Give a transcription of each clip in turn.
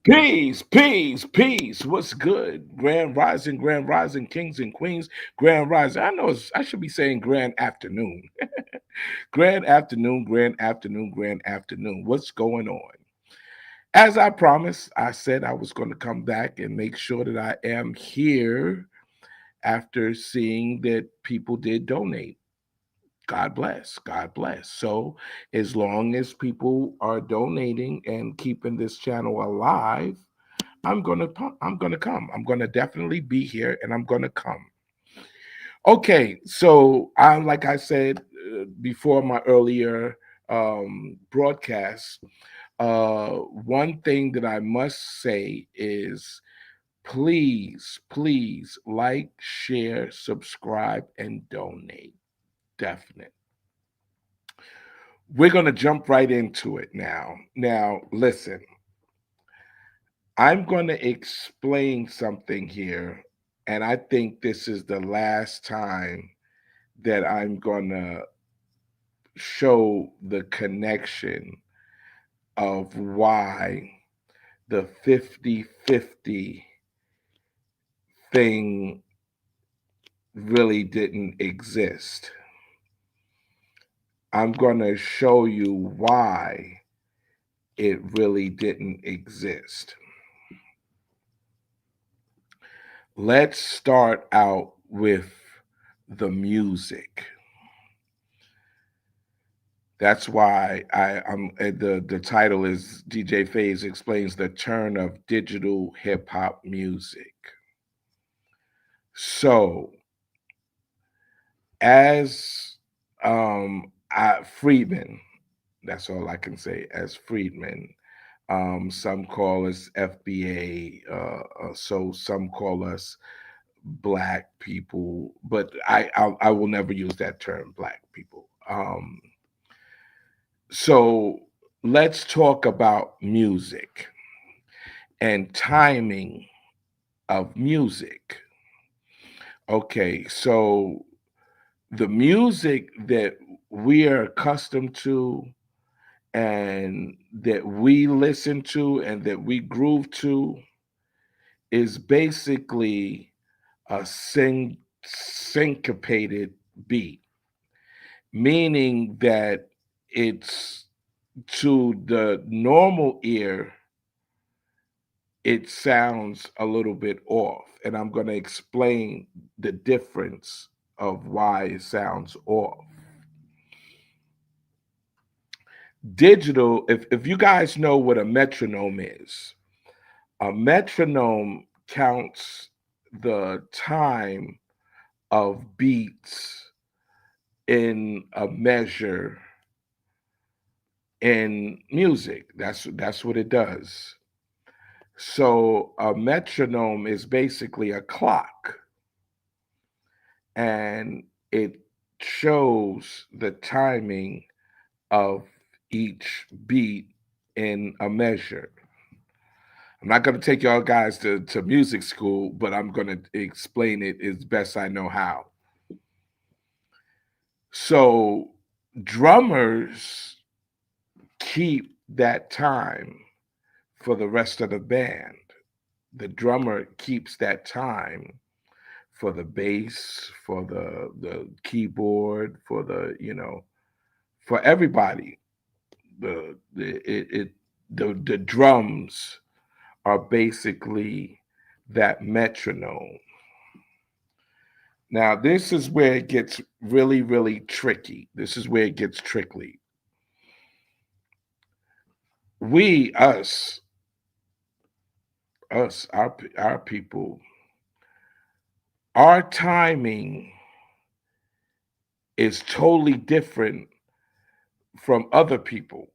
Peace, peace, peace. What's good? Grand rising, kings and queens, grand rising. I should be saying grand afternoon. Grand afternoon, grand afternoon, grand afternoon. What's going on? As I promised, I said I was going to come back and make sure that I am here after seeing that people did donate. God bless. God bless. So, as long as people are donating and keeping this channel alive, I'm gonna come. I'm gonna definitely be here, and I'm gonna come. Okay, so I like I said before my earlier broadcast, one thing that I must say is please, please like, share, subscribe, and donate. Definite. We're gonna jump right into it now. Now, listen. I'm going to explain something here, and I think this is the last time that I'm going to show the connection of why the 50-50 thing really didn't exist. I'm going to show you why it really didn't exist. Let's start out with the music. That's why the title is DJ Faze explains the turn of digital hip hop music. So as Friedman, that's all I can say. As Friedman, some call us FBA, so some call us black people, but I will never use that term, black people. So let's talk about music and timing of music. Okay, so the music that we are accustomed to and that we listen to and that we groove to is basically a syncopated beat, meaning that it's to the normal ear it sounds a little bit off. And I'm going to explain the difference of why it sounds off. Digital, if you guys know what a metronome is, a metronome counts the time of beats in a measure in music. That's what it does. So a metronome is basically a clock, and it shows the timing of each beat in a measure. I'm not going to take y'all guys to music school, but I'm going to explain it as best I know how. So, drummers keep that time for the rest of the band. The drummer keeps that time for the bass, for the keyboard, for for everybody. The drums are basically that metronome. Now, this is where it gets really, really tricky. This is where it gets tricky. We, our people, our timing is totally different from other people,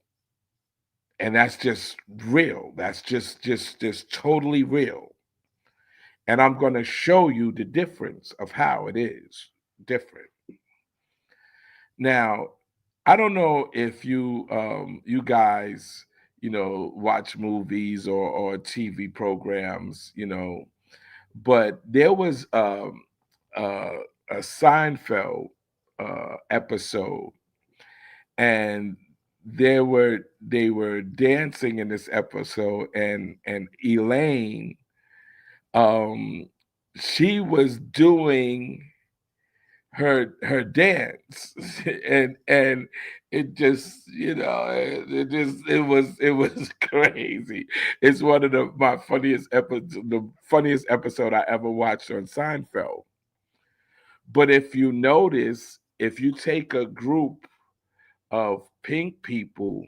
and that's just real. That's just totally real. And I'm going to show you the difference of how it is different. Now, I don't know if you guys watch movies or TV programs, but there was uh, a Seinfeld episode, and they were dancing in this episode, and Elaine, um she was doing her dance and it just, it was crazy. It's one of the funniest episode I ever watched on Seinfeld. But if you notice, if you take a group of pink people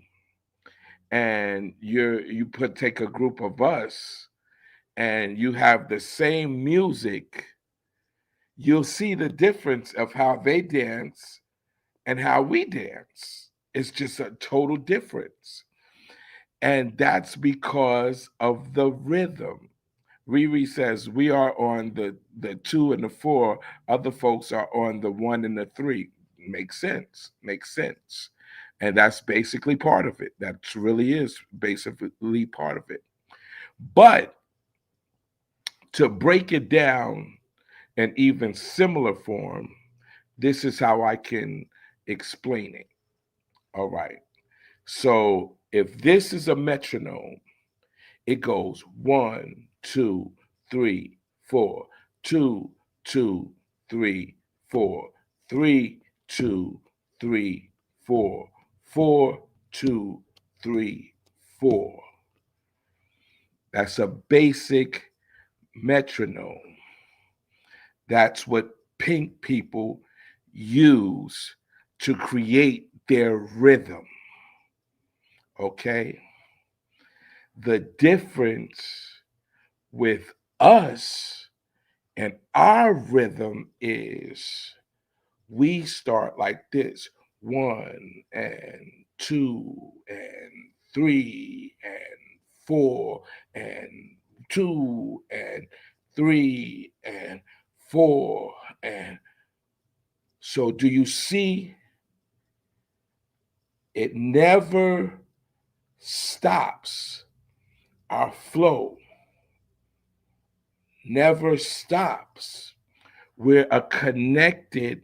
and you put take a group of us and you have the same music, you'll see the difference of how they dance and how we dance. It's just a total difference. And that's because of the rhythm. Riri says we are on the two and the four, other folks are on the one and the three. Makes sense. Makes sense. And that's basically part of it. That really is basically part of it. But to break it down in even similar form, this is how I can explain it. All right. So if this is a metronome, it goes 1, 2, 3, 4, 2, 2, 3, 4, 3, 2, 3, 4, 4, 2, 3, 4. That's a basic metronome. That's what pink people use to create their rhythm. Okay? The difference with us and our rhythm is we start like this: 1 and 2 and 3 and 4 and 2 and 3 and 4. And so, do you see? It never stops. Our flow never stops. We're a connected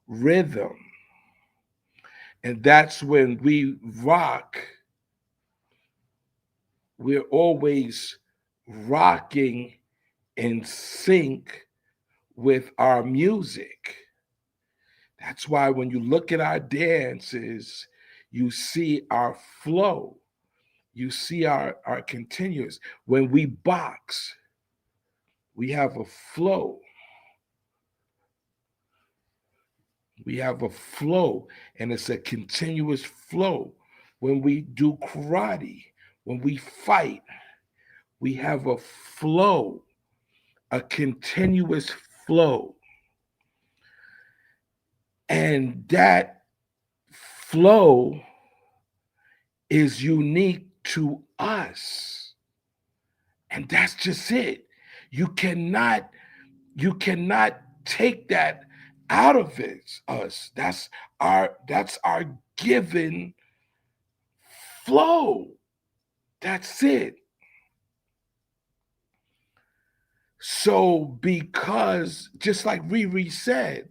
rhythm. And that's when we rock, we're always rocking in sync with our music. That's why when you look at our dances, you see our flow, you see our continuous. When we box, we have a flow. We have a flow, and it's a continuous flow. When we do karate, when we fight, we have a flow, a continuous flow. And that flow is unique to us. And that's just it. You cannot you cannot take that out of us. That's our given flow. That's it. So because just like Riri said,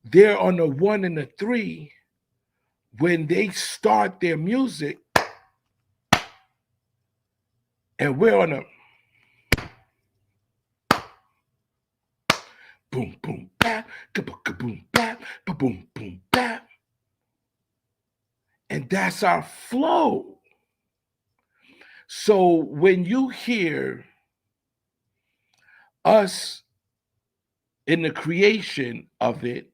they're on the one and the three. When they start their music, and we're on a boom boom bap, boom bap, boom boom bap, and that's our flow. So when you hear us in the creation of it,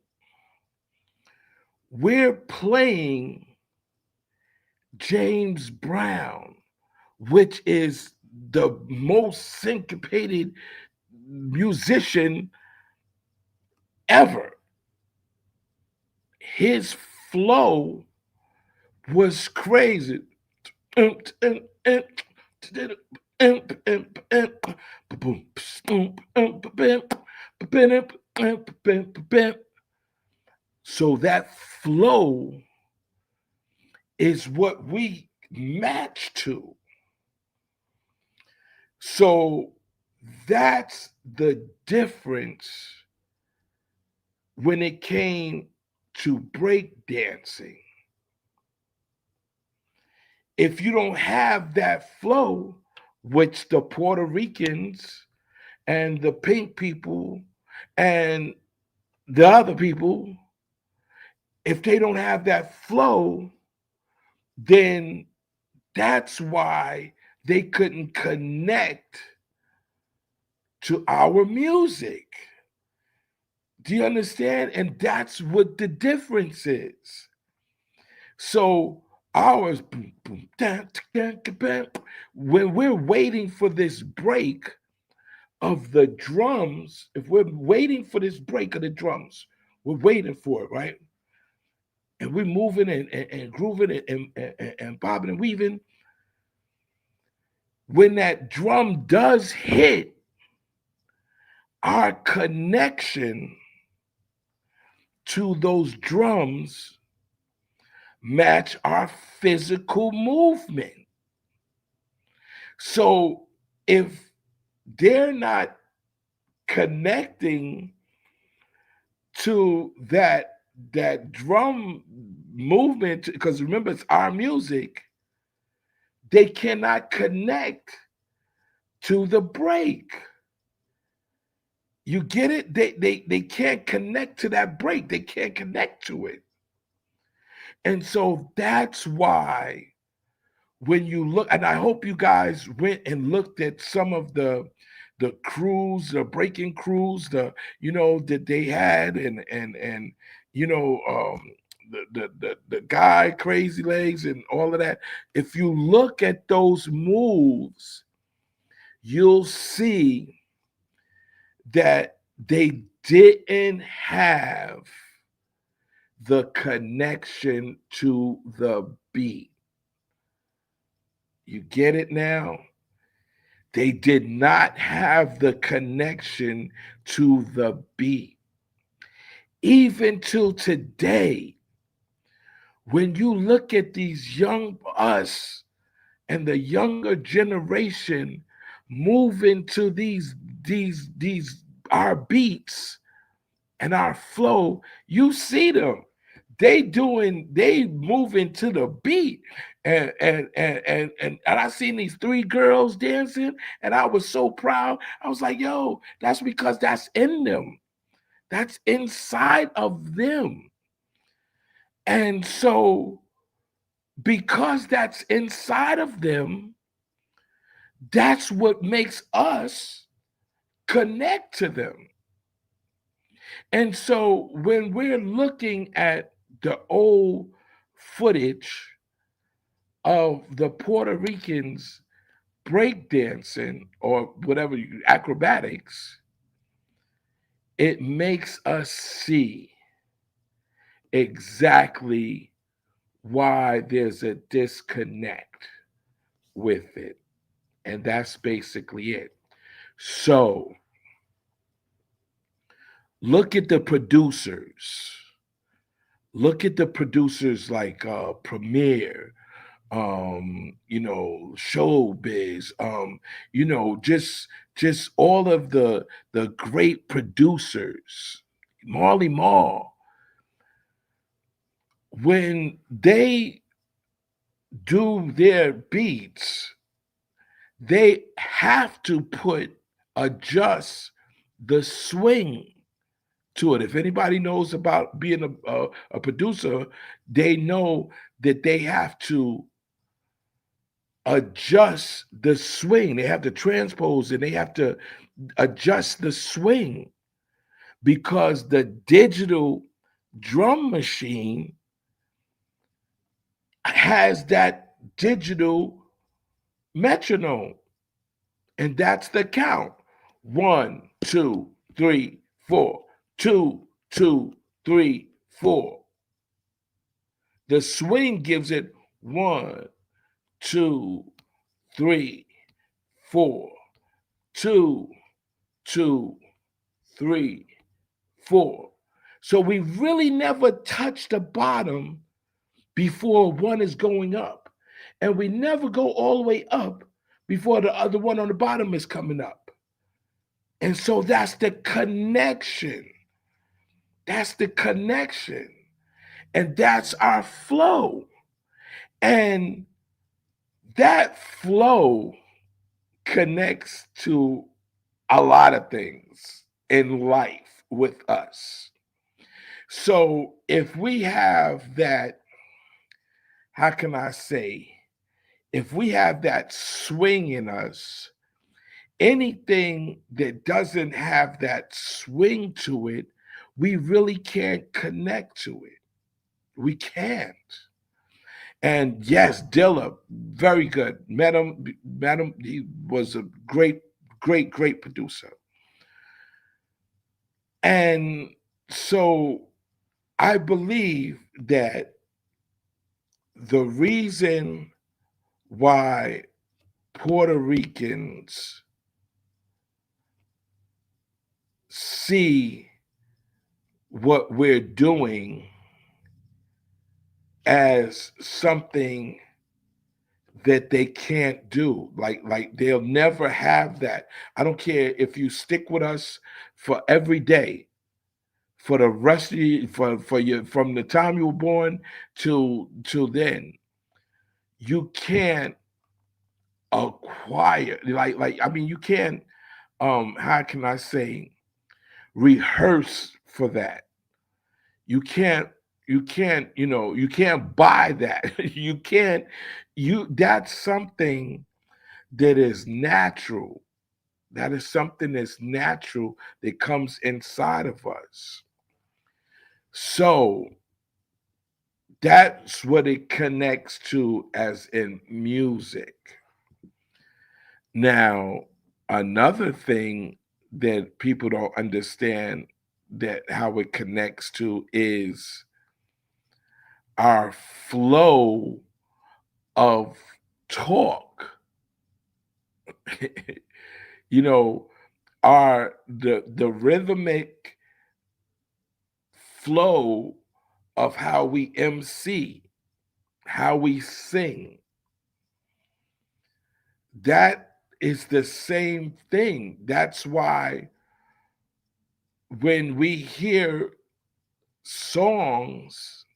we're playing James Brown, which is the most syncopated musician ever. His flow was crazy. So that flow is what we match to. So that's the difference when it came to break dancing. if you don't have that flow, which the Puerto Ricans and the pink people and the other people, if they don't have that flow, then that's why they couldn't connect to our music. Do you understand? And that's what the difference is. So ours, boom, boom, when we're waiting for this break of the drums, if we're waiting for this break of the drums, we're waiting for it, right? And we're moving and grooving and bobbing and weaving. When that drum does hit, our connection to those drums match our physical movement. So if they're not connecting to that drum movement, because remember it's our music, they cannot connect to the break. You get it? They can't connect to that break. They can't connect to it. And so that's why when you look, and I hope you guys went and looked at some of the crews, the breaking crews, that they had, and you know the guy Crazy Legs and all of that. If you look at those moves, you'll see that they didn't have the connection to the beat. You get it now? They did not have the connection to the beat. Even till today, when you look at these young us and the younger generation moving to these our beats and our flow, you see them. They moving to the beat. And I seen these three girls dancing, and I was so proud. I was like, yo, that's because that's in them. That's inside of them. And so, because that's inside of them, that's what makes us connect to them. And so, when we're looking at the old footage of the Puerto Ricans breakdancing or whatever, acrobatics, it makes us see exactly why there's a disconnect with it. And that's basically it. So look at the producers. Look at the producers like Premiere, Showbiz, just all of the great producers, Marley Marl, when they do their beats, they have to adjust the swing to it. If anybody knows about being a producer, they know that they have to adjust the swing. They have to transpose and they have to adjust the swing because the digital drum machine has that digital metronome, and that's the count. 1, 2, 3, 4. 2, 2, 3, 4. The swing gives it 1, 2, 3, 4. 2, 2, 3, 4. So we really never touch the bottom before one is going up. And we never go all the way up before the other one on the bottom is coming up. And so that's the connection. That's the connection. And that's our flow. And That flow connects to a lot of things in life with us. So if we have that, how can I say, if we have that swing in us, anything that doesn't have that swing to it, we really can't connect to it. We can't. And yes, Dilla, very good. Met him. He was a great, great, great producer. And so I believe that the reason why Puerto Ricans see what we're doing as something that they can't do. Like they'll never have that. I don't care if you stick with us for every day, for the rest of you, for you from the time you were born to then. You can't acquire like I mean you can't how can I say rehearse for that. You can't you can't buy that. You can't you that's something that is natural. That is something that's natural that comes inside of us. So that's what it connects to as in music. Now, another thing that people don't understand that how it connects to is our flow of talk. you know, our the rhythmic flow of how we MC, how we sing. That is the same thing. That's why when we hear songs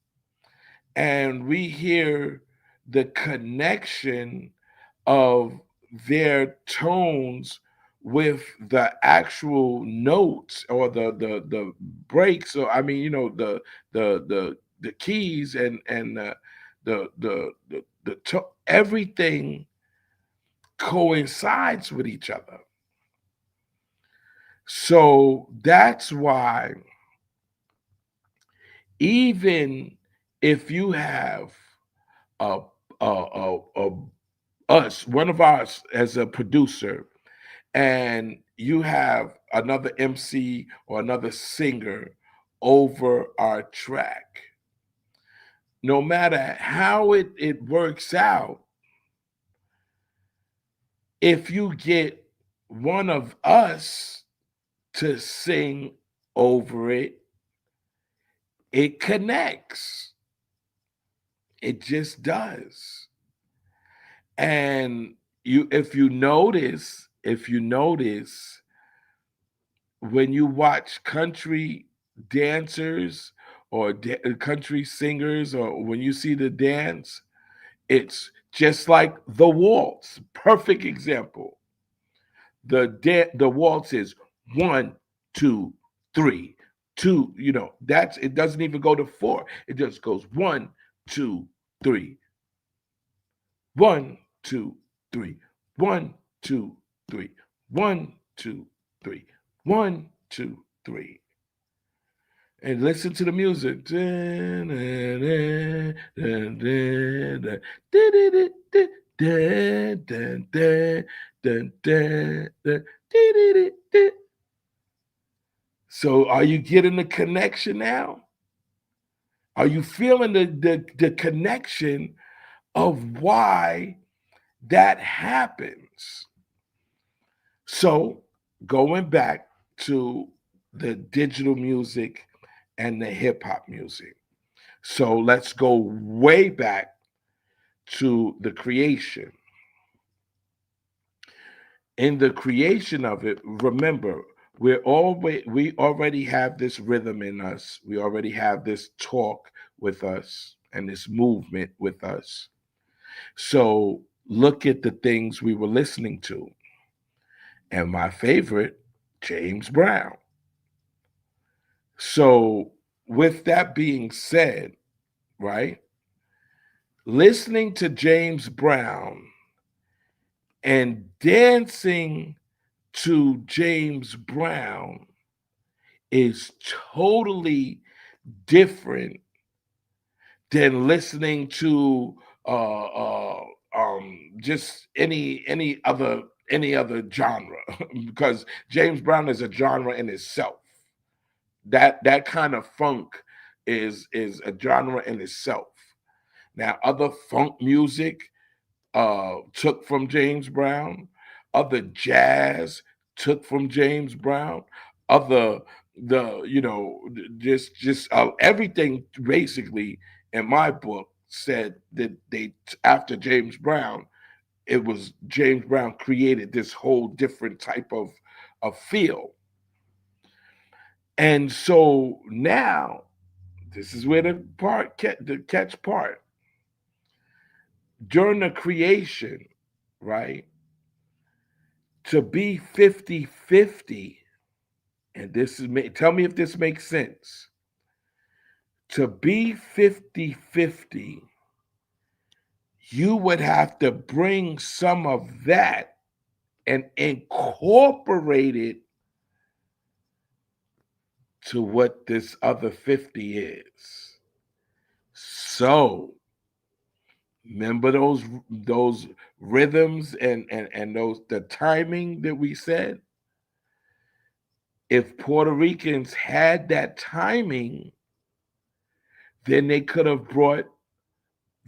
and we hear the connection of their tones with the actual notes or the breaks, or I mean the keys and everything coincides with each other. So that's why even if you have a, a us, one of us as a producer, and you have another MC or another singer over our track, no matter how it works out, if you get one of us to sing over it, it connects. It just does. And if you notice, when you watch country dancers or country singers, or when you see the dance, it's just like the waltz. Perfect example. The waltz is 1, 2, 3, 2. That's it. Doesn't even go to 4. It just goes 1, 2, 3, 1, 2, 3, 1, 2, 3, 1, 2, 3, 1, 2, 3, and listen to the music. So are you getting the connection now? Are you feeling the connection of why that happens? So going back to the digital music and the hip hop music. So let's go way back to the creation. In the creation of it, remember, we already have this rhythm in us. We already have this talk with us and this movement with us. So look at the things we were listening to. And my favorite, James Brown. So, with that being said, right, listening to James Brown and dancing to James Brown is totally different than listening to just any other genre because James Brown is a genre in itself. That kind of funk is a genre in itself. Now, other funk music took from James Brown, other jazz took from James Brown, other the just everything basically in my book said that they after James Brown, it was James Brown created this whole different type of feel. And so now this is where the catch part during the creation, right? To be 50-50, and this is tell me if this makes sense. To be 50-50, you would have to bring some of that and incorporate it to what this other 50 is. So remember those rhythms and those the timing that we said? If Puerto Ricans had that timing, then they could have brought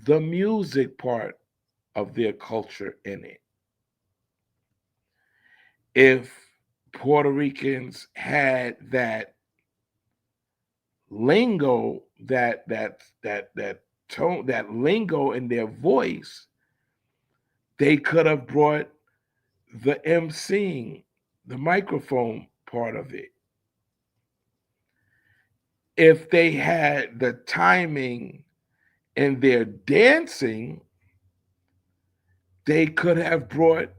the music part of their culture in it. If Puerto Ricans had that lingo, that tone, that lingo in their voice, they could have brought the emceeing, the microphone part of it. If they had the timing in their dancing, they could have brought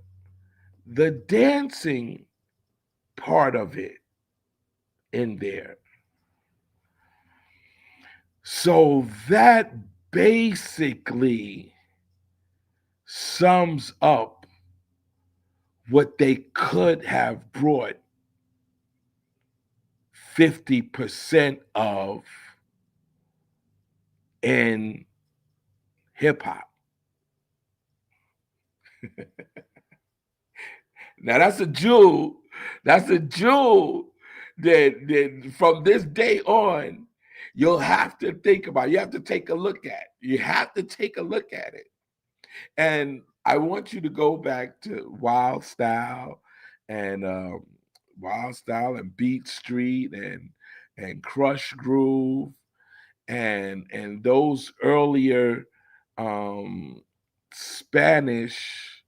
the dancing part of it in there. So that basically sums up what they could have brought 50% of in hip hop. Now that's a jewel. That's a jewel that from this day on, you'll have to think about. You have to take a look at. You have to take a look at it. And I want you to go back to and Wild Style and Beat Street and Crush Groove and those earlier Spanish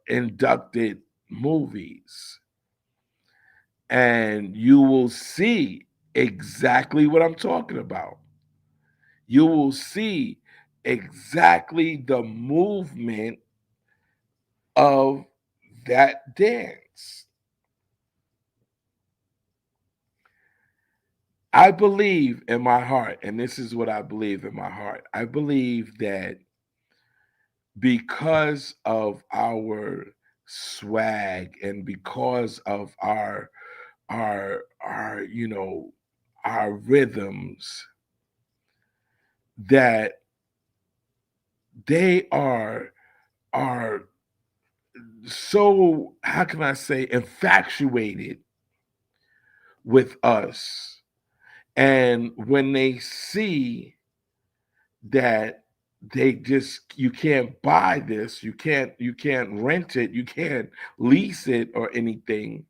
inducted movies, and you will see exactly what I'm talking about. You will see exactly the movement of that dance. I believe in my heart, and this is what I believe in my heart. I believe that because of our swag and because of our our rhythms, that they are so, how can I say, infatuated with us. And when they see that you can't buy this, you can't rent it, you can't lease it or anything,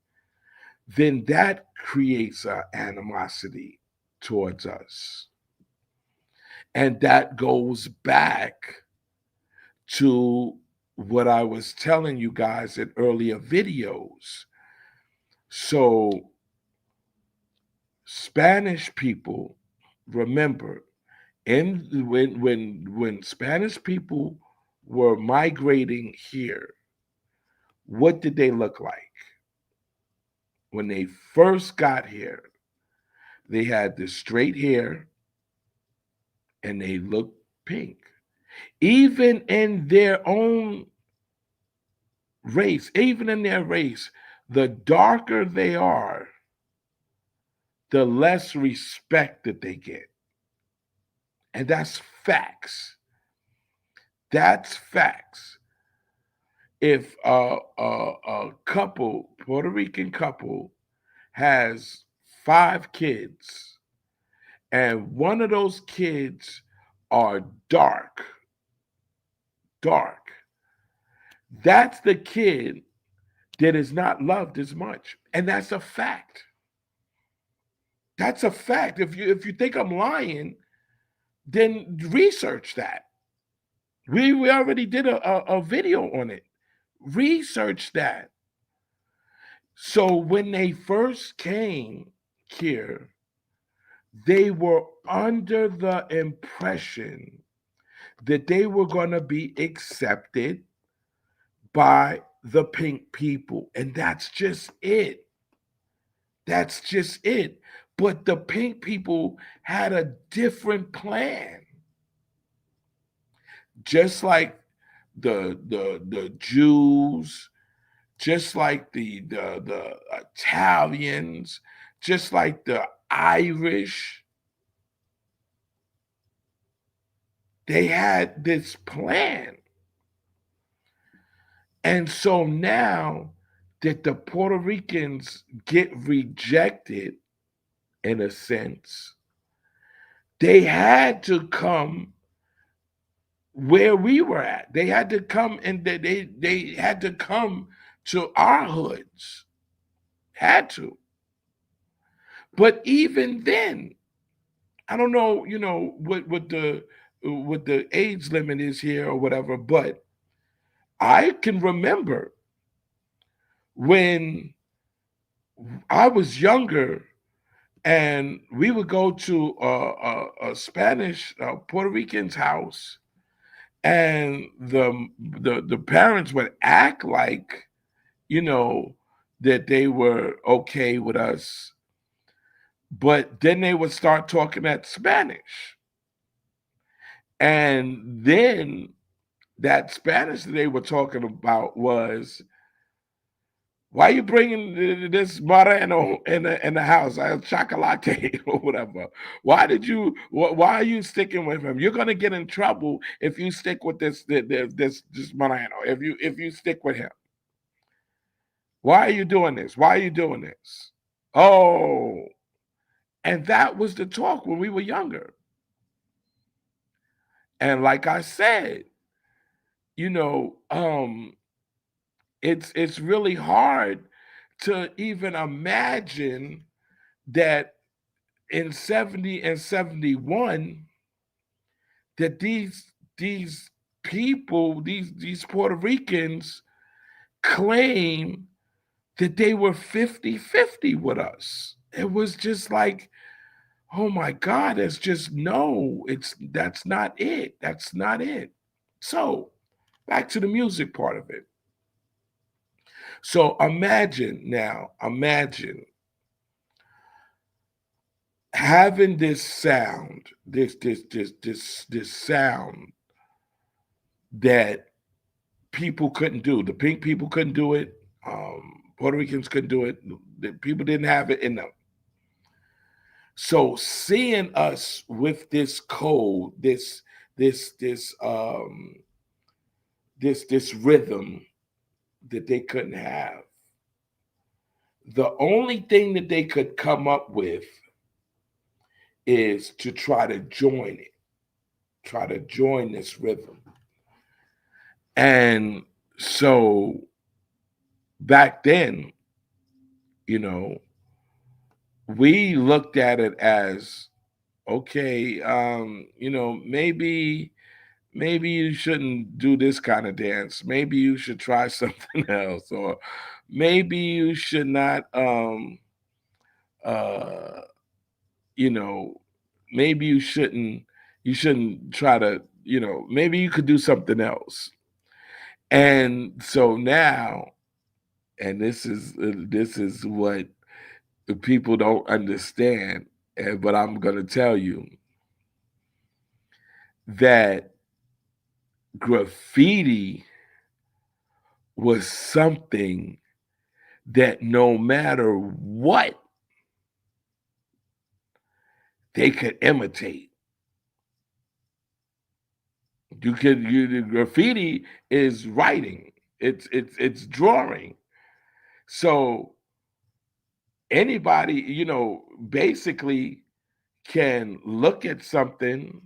then that creates an animosity towards us. And that goes back to what I was telling you guys in earlier videos. So, Spanish people, remember, when Spanish people were migrating here, what did they look like? When they first got here, they had the straight hair and they looked pink. Even in their own race, even in their race, the darker they are, the less respect that they get. And that's facts. That's facts. If a couple, Puerto Rican couple, has 5 kids, and one of those kids are dark, dark, that's the kid that is not loved as much. And that's a fact. That's a fact. If you think I'm lying, then research that. We already did a video on it. Research that. So when they first came here, they were under the impression that they were going to be accepted by the pink people. And that's just it. That's just it. But the pink people had a different plan. Just like the Jews, just like the Italians, just like the Irish, they had this plan. And so now that the Puerto Ricans get rejected, in a sense, they had to come where we were at. They had to come and they had to come to our hoods. Had to. But even then, I don't know, what the age limit is here or whatever, but I can remember when I was younger and we would go to a Spanish Puerto Rican's house, and the parents would act like, you know, that they were okay with us, but then they would start talking at Spanish, and then that Spanish that they were talking about was, why are you bringing this Moreno in the house, chocolate or whatever? Why are you sticking with him? You're gonna get in trouble if you stick with this Moreno. If you stick with him, why are you doing this? Why are you doing this? Oh, and that was the talk when we were younger. And like I said, you know, it's really hard to even imagine that in 70 and 71 that these people, these Puerto Ricans claim that they were 50-50 with us. It was just like, oh my God, it's just no, that's not it. That's not it. So back to the music part of it. So imagine having this sound, this sound that people couldn't do. The pink people couldn't do it. Puerto Ricans couldn't do it. The people didn't have it in them. So seeing us with this code, this this um this rhythm that they couldn't have, the only thing that they could come up with is to try to join it, try to join this rhythm. And so back then, you know, we looked at it as, okay, maybe you shouldn't do this kind of dance. Maybe you should try something else, or maybe you should not uh you know maybe you shouldn't try to maybe you could do something else. And so now, and this is what the people don't understand, but I'm gonna tell you that graffiti was something that no matter what, they could imitate. The graffiti is writing. It's drawing. So anybody, basically can look at something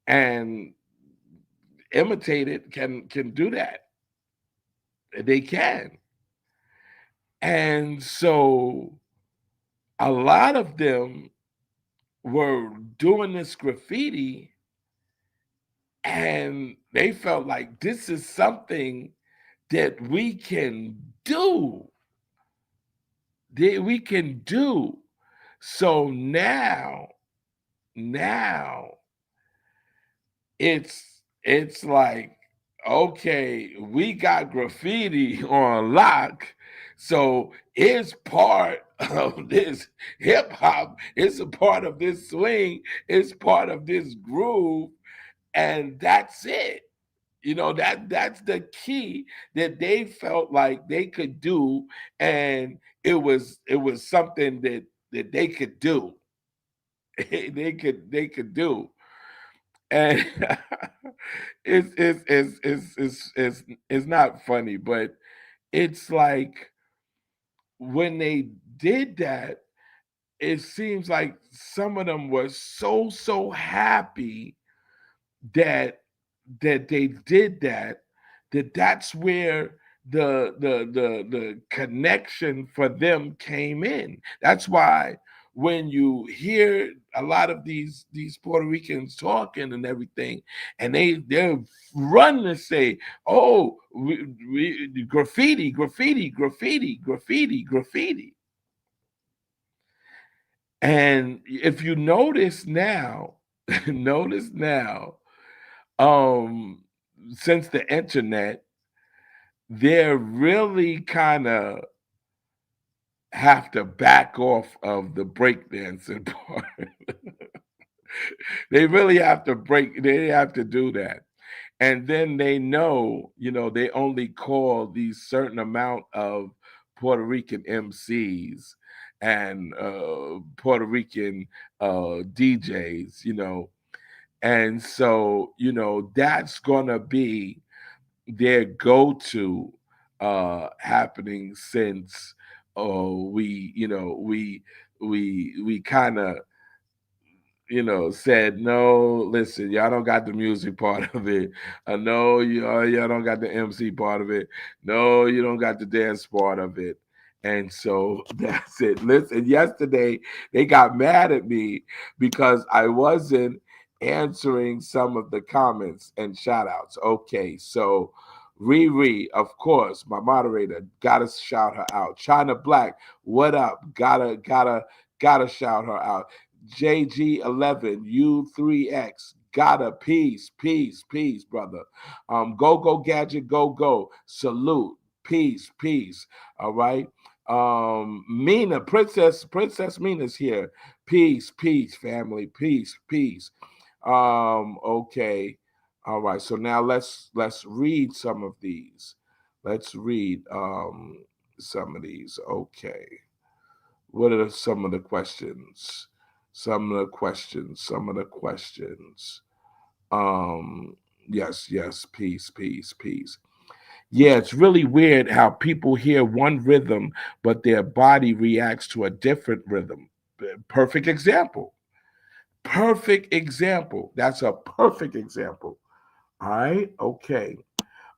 and imitate it, can do that. They can. And so a lot of them were doing this graffiti and they felt like this is something that we can do. That we can do. So now it's like, okay, we got graffiti on lock, so it's part of this hip hop, it's a part of this swing, it's part of this groove, and that's it. That's the key that they felt like they could do, and it was something that they could do. They could do. And it's not funny, but it's like when they did that, it seems like some of them were so happy that they did that, that's where the connection for them came in. That's why when you hear a lot of these Puerto Ricans talking and everything, and they're run to say, "Oh, graffiti, graffiti, graffiti, graffiti, graffiti." And if you notice now, notice now, um, since the internet, they're really kind of have to back off of the breakdancing part. They really have to they have to do that. And then they know, they only call these certain amount of Puerto Rican MCs and Puerto Rican DJs, and so, that's gonna be their go-to happening since we kind of said, no, listen, y'all don't got the music part of it. No, y'all don't got the MC part of it. No, you don't got the dance part of it. And so that's it. Listen, yesterday they got mad at me because I wasn't answering some of the comments and shout outs. Okay, so Riri, of course, my moderator, gotta shout her out. China Black, what up? Gotta shout her out. JG11, U3X, gotta peace, brother. Go gadget, go. Salute, peace. All right. Mina, Princess Mina's here. Peace, family, peace. Okay. All right. So now let's read some of these. Let's read some of these. Okay. What are some of the questions? Some of the questions. Um, yes, peace. Yeah, it's really weird how people hear one rhythm, but their body reacts to a different rhythm. Perfect example. Perfect example. That's a perfect example. All right. Okay.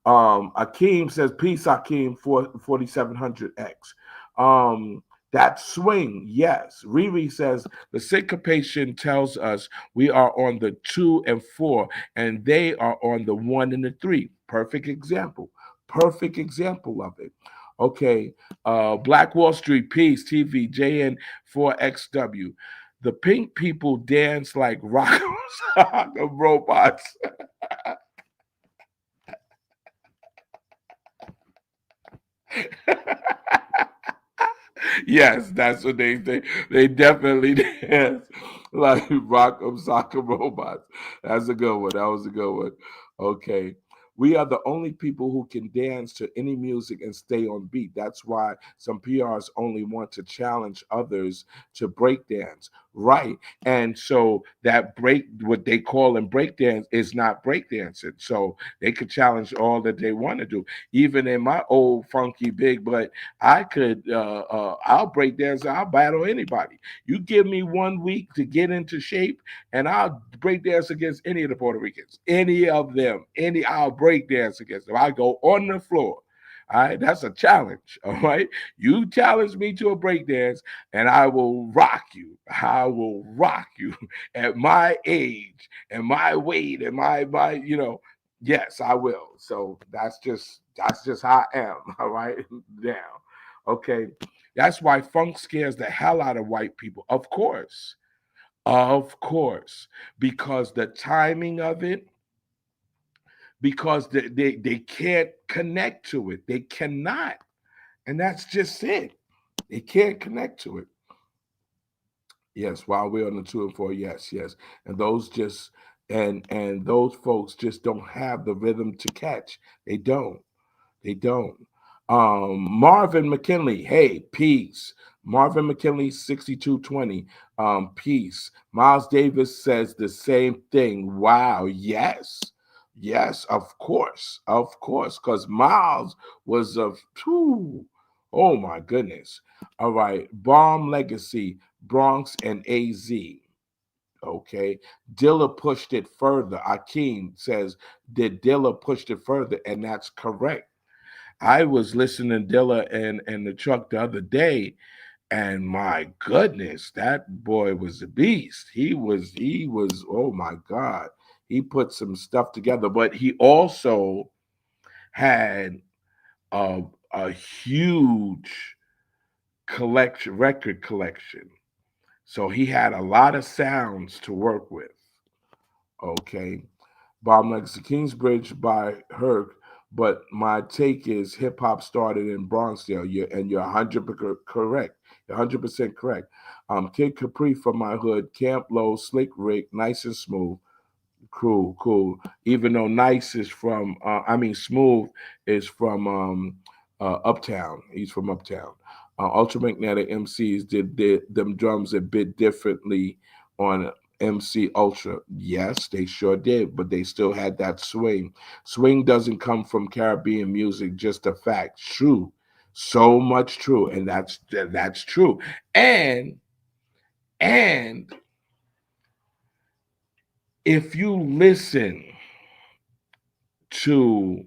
Akeem says, peace, Akeem, 4700X. That swing, yes. Riri says, the syncopation tells us we are on the 2 and 4, and they are on the 1 and the 3. Perfect example. Perfect example of it. Okay. Black Wall Street, peace, TV, JN4XW. The pink people dance like rock robots. Yes, that's what they definitely dance like rock 'em soccer robots. That's a good one. That was a good one. Okay. We are the only people who can dance to any music and stay on beat. That's why some PRs only want to challenge others to break dance. Right. And so that break, what they call in breakdance, is not breakdancing. So they could challenge all that they want to do. Even in my old funky big butt, I'll break dance, I'll battle anybody. You give me 1 week to get into shape, and I'll break dance against any of the Puerto Ricans, any of them, I'll break dance against them. I go on the floor. All right, that's a challenge. All right, you challenge me to a break dance, and I will rock you. I will rock you at my age and my weight and my yes, I will. So that's just how I am. All right, now, okay. That's why funk scares the hell out of white people. Of course, because the timing of it, because they can't connect to it. They cannot, and that's just it. They can't connect to it. Yes, while we're on the 2 and 4, yes, yes, and those just and those folks just don't have the rhythm to catch. They don't. They don't. Marvin McKinley, hey, peace. Marvin McKinley, 6220, peace. Miles Davis says the same thing. Wow, yes. Yes, of course, because Miles was a, whew, oh my goodness. All right, Bomb Legacy, Bronx and AZ. Okay. Dilla pushed it further. Akeem says, did Dilla pushed it further? And that's correct. I was listening to Dilla and the truck the other day, and my goodness, that boy was a beast. He was, oh my God. He put some stuff together, but he also had a a huge record collection. So he had a lot of sounds to work with. Okay. Bob Legacy Kingsbridge by Herc, but my take is hip hop started in Bronxdale. You're 100% correct. You're 100% correct. Kid Capri from my hood, Camp Low, Slick Rick, Nice and Smooth. Cool, cool. Even though Nice is from, Smooth is from Uptown. He's from Uptown. Ultramagnetic MCs did them drums a bit differently on MC Ultra. Yes, they sure did, but they still had that swing. Swing doesn't come from Caribbean music, just a fact. True. So much true. And that's true. And and if you listen to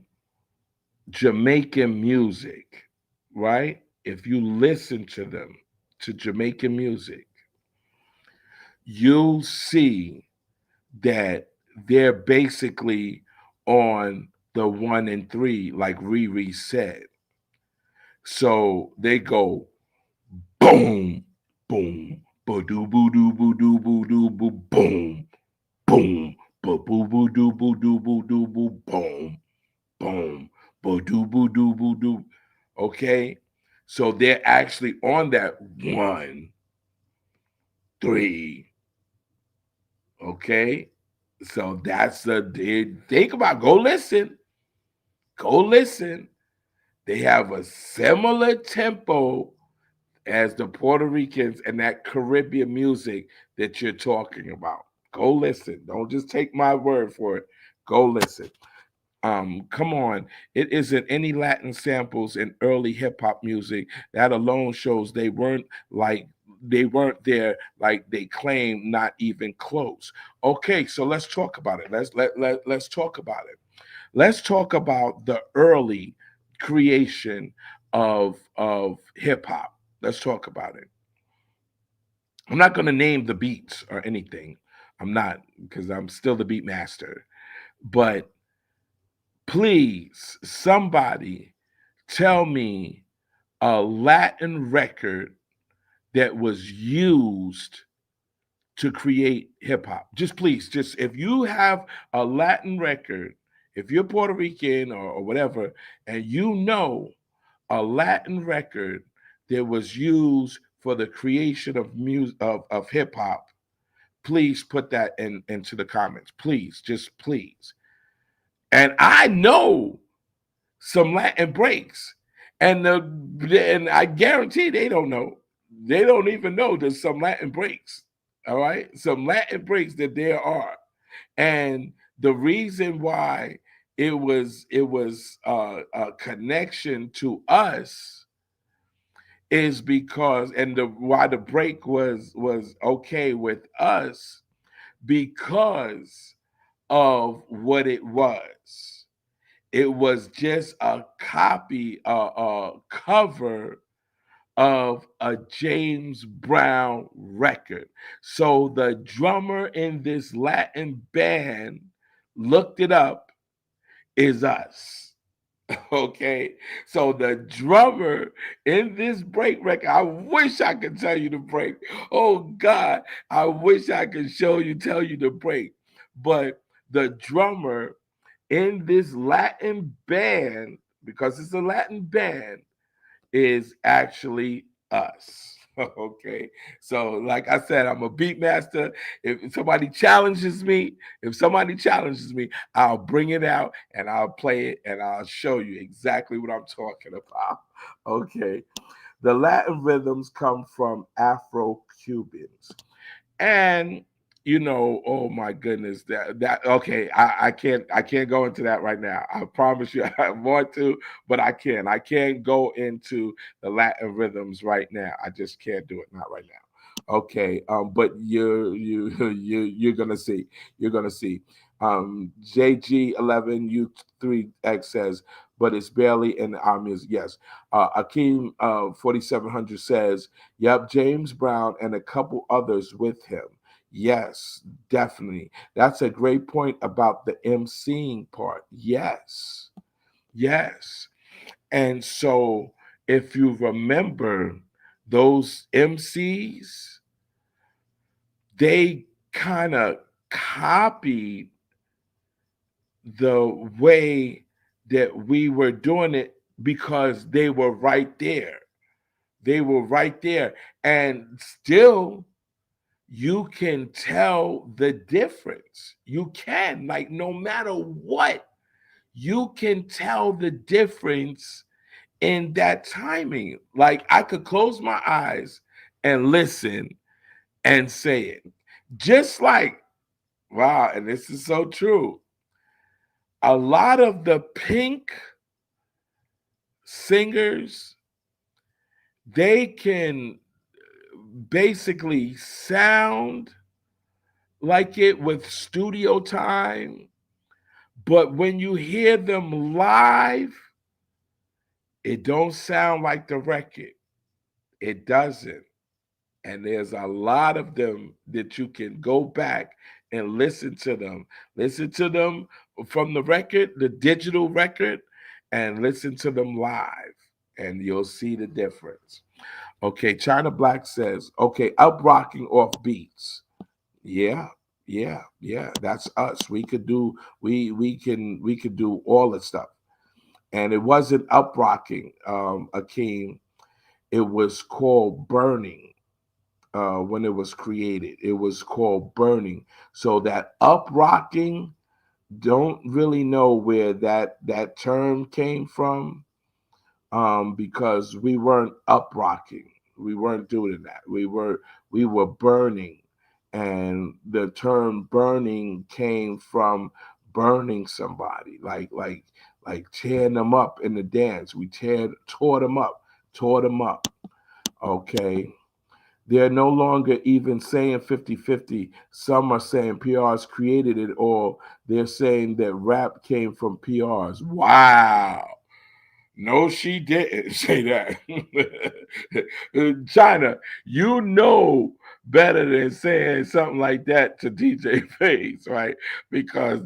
Jamaican music, right? If you listen to them, to Jamaican music, you'll see that they're basically on the 1 and 3, like Riri said. So they go boom, boom, ba doo boo doo boo doo boo doo boo, boom, boom, ba boo boo doo boo doo boo doo boo, boom, boom, boo doo boo doo boo doo. Okay, so they're actually on that 1 3. Okay, so that's the think about. Go listen. They have a similar tempo as the Puerto Ricans and that Caribbean music that you're talking about. Go listen. Don't just take my word for it. Go listen. Come on. It isn't any Latin samples in early hip hop music. That alone shows they weren't there like they claim, not even close. Okay, so let's talk about it. Let's talk about it. Let's talk about the early creation of hip hop. Let's talk about it. I'm not going to name the beats or anything. I'm not, because I'm still the beat master. But please, somebody tell me a Latin record that was used to create hip hop. Just please, just if you have a Latin record, if you're Puerto Rican or whatever, and you know a Latin record that was used for the creation of music of hip hop, please put that into the comments. Please, just please. And I know some Latin breaks. And I guarantee they don't know. They don't even know there's some Latin breaks. All right. Some Latin breaks that there are. And the reason why it was a connection to us is because, and the why the break was okay with us, because of what it was. It was just a copy, a cover of a James Brown record. So the drummer in this Latin band looked it up, is us. Okay, so the drummer in this break record, I wish I could tell you the break. Oh God, I wish I could tell you the break. But the drummer in this Latin band, because it's a Latin band, is actually us. Okay. So, like I said, I'm a beat master. If somebody challenges me, I'll bring it out and I'll play it and I'll show you exactly what I'm talking about. Okay. The Latin rhythms come from Afro Cubans. And oh my goodness, that okay, I can't go into that right now. I promise you I want to, but I can't go into the Latin rhythms right now. I just can't do it, not right now. Okay, but you're gonna see. You're gonna see. JG11U3X says, but it's barely in our music. Yes. Akeem 4700 says, yep, James Brown and a couple others with him. Yes, definitely. That's a great point about the emceeing part. Yes, yes. And so if you remember, those MCs, they kind of copied the way that we were doing it because they were right there. They were right there. And still, you can tell the difference. You can, like, no matter what, you can tell the difference in that timing. Like, I could close my eyes and listen and say it. Just like, wow, and this is so true. A lot of the Pink singers, they can basically sound like it with studio time, but when you hear them live, it don't sound like the record. It doesn't. And there's a lot of them that you can go back and listen to them. Listen to them from the record, the digital record, and listen to them live, and you'll see the difference. Okay, China Black says, okay, up rocking off beats. Yeah, yeah. That's us. We could do all the stuff. And it wasn't up rocking, Akeem. It was called burning when it was created. It was called burning. So that up rocking, don't really know where that term came from, because we weren't up rocking. We weren't doing that. We were burning, and the term burning came from burning somebody, like tearing them up in the dance. We tore them up, tore them up. Okay. They're no longer even saying 50-50. Some are saying PRs created it, or they're saying that rap came from PRs. Wow. No, she didn't say that. China, you know better than saying something like that to DJ Face, right? Because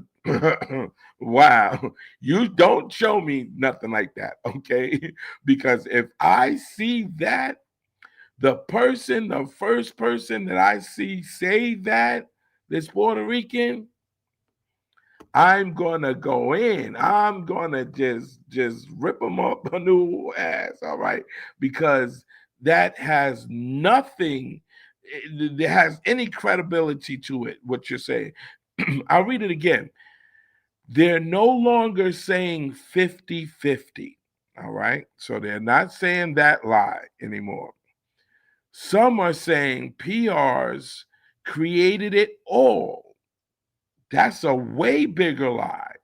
wow, you don't show me nothing like that, okay? Because if I see that, the first person that I see say that, this Puerto Rican, I'm gonna go in. I'm gonna just rip them up a new ass. All right, because that has nothing that has any credibility to it, what you're saying. I'll read it again. They're no longer saying 50-50. All right. So they're not saying that lie anymore. Some are saying PRs created it all. That's a way bigger lie.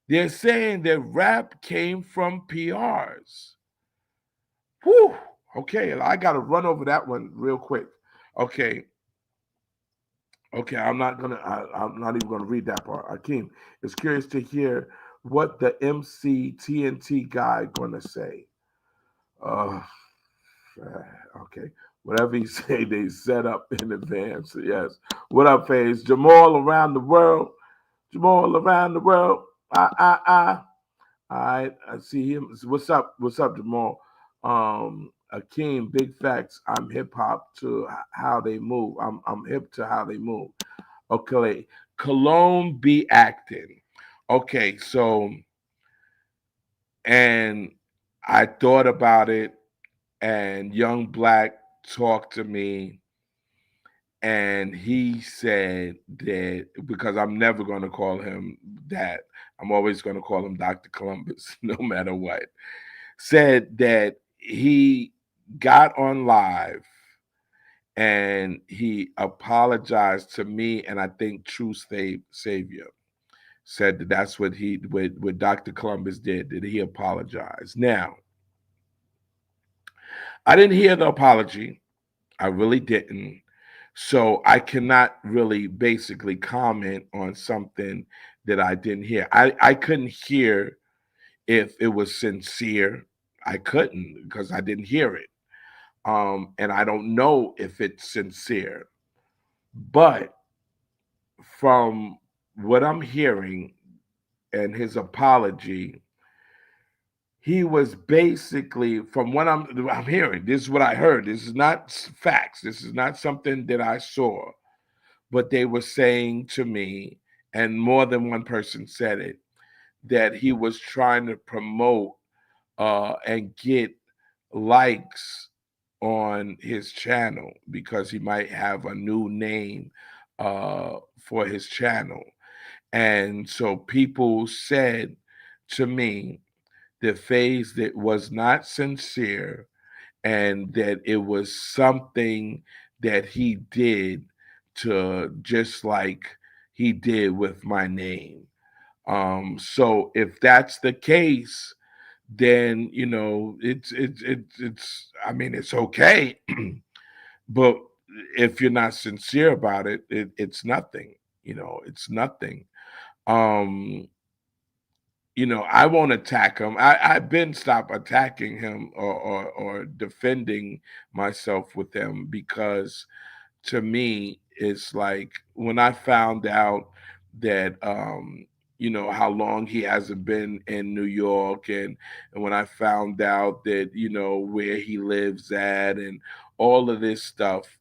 They're saying that rap came from PRs. Whew. Okay, I got to run over that one real quick. Okay. Okay, I'm not even gonna read that part. Akeem is curious to hear what the MC TNT guy gonna say. Uh, okay, whatever he say, they set up in advance. Yes. What up, Faze? Jamal around the world. Jamal around the world. I. All right, I see him. What's up? What's up, Jamal? Akeem, big facts. I'm hip hop to how they move. I'm hip to how they move. Okay, Cologne be acting. Okay, so and I thought about it, and Young Black talked to me, and he said that because I'm never going to call him that, I'm always going to call him Dr. Columbus, no matter what. Said that he got on live and he apologized to me, and I think True Savior said that that's what Dr. Columbus did, that he apologized. Now, I didn't hear the apology. I really didn't. So I cannot really basically comment on something that I didn't hear. I couldn't hear if it was sincere. I couldn't because I didn't hear it. And I don't know if it's sincere. But from what I'm hearing and his apology, he was basically, from what I'm hearing, this is what I heard. This is not facts. This is not something that I saw, but they were saying to me, and more than one person said it, that he was trying to promote and get likes on his channel because he might have a new name for his channel. And so people said to me, the phase that was not sincere and that it was something that he did to just like he did with my name. So if that's the case, then it's I mean it's okay, but if you're not sincere about it, it's nothing. It's nothing. Um, I won't attack him. I've been stopped attacking him or defending myself with him because to me, it's like when I found out that how long he hasn't been in New York and when I found out that, where he lives at and all of this stuff,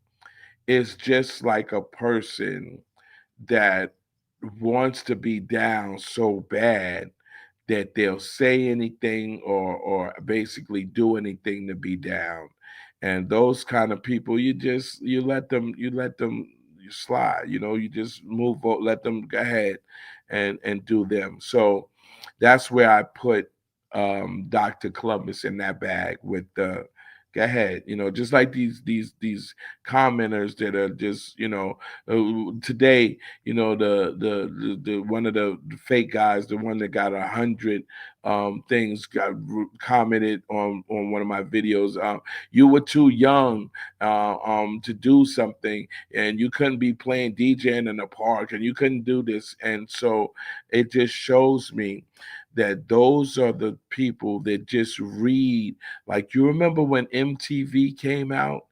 it's just like a person that wants to be down so bad that they'll say anything or basically do anything to be down. And those kind of people, you let them slide. You just let them go ahead and do them. So that's where I put Dr. Columbus in that bag with the go ahead, just like these commenters that are just, today, the one of the fake guys, the one that got 100 things commented on one of my videos. You were too young to do something, and you couldn't be playing DJing in the park, and you couldn't do this. And so it just shows me that those are the people that just read. Like, you remember when MTV came out?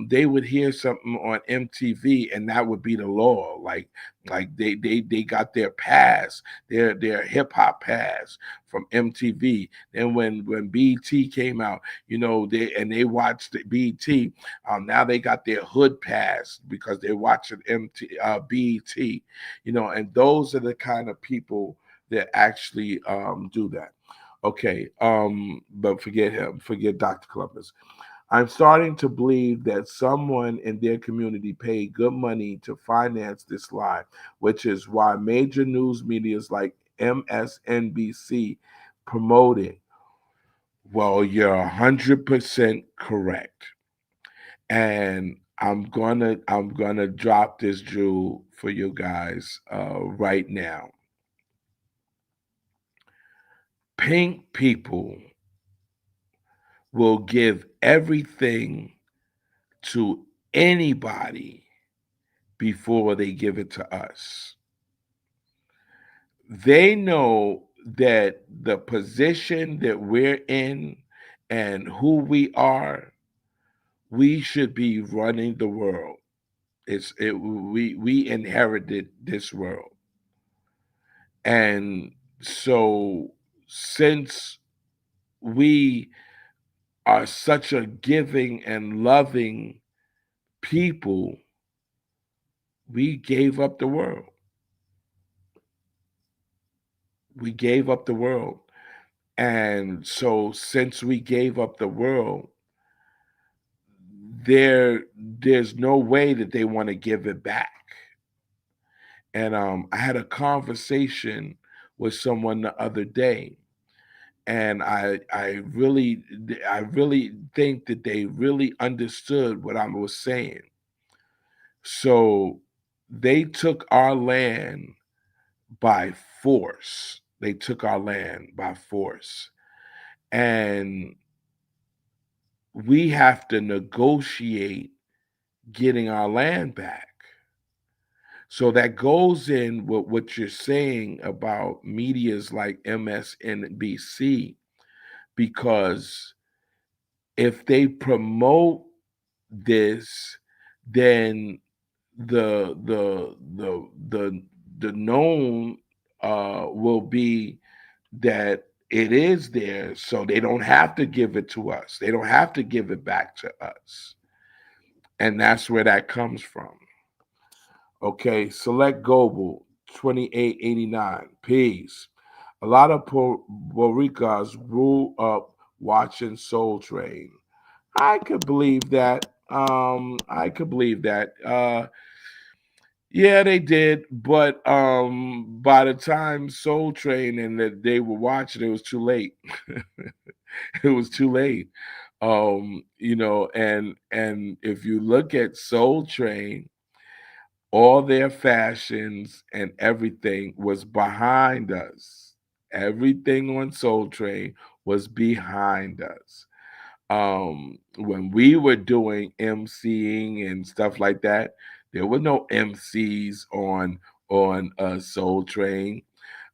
They would hear something on MTV and that would be the law. Like they got their pass, their hip hop pass from MTV. And when BT came out, they watched the BT. Now they got their hood pass because they're watching BT. And those are the kind of people that actually do that. Okay, but forget him, forget Dr. Columbus. I'm starting to believe that someone in their community paid good money to finance this lie, which is why major news medias like MSNBC promote it. Well, you're 100% correct. And I'm gonna drop this jewel for you guys right now. Pink people will give everything to anybody before they give it to us. They know that the position that we're in and who we are, we should be running the world. We inherited this world. And so since we are such a giving and loving people, we gave up the world. We gave up the world. And so since we gave up the world, there's no way that they want to give it back. And I had a conversation with someone the other day, and I really think that they really understood what I was saying. So they took our land by force. They took our land by force. And we have to negotiate getting our land back. So that goes in with what you're saying about medias like MSNBC, because if they promote this, then the the known will be that it is there, so they don't have to give it to us. They don't have to give it back to us, and that's where that comes from. Okay, Select Global 2889. Peace. A lot of Boricuas grew up watching Soul Train. I could believe that. I could believe that. Yeah, they did, but by the time Soul Train and that they were watching, it was too late. It was too late. And if you look at Soul Train, all their fashions and everything was behind us. Everything on Soul Train was behind us. When we were doing MCing and stuff like that, there were no MCs on Soul Train.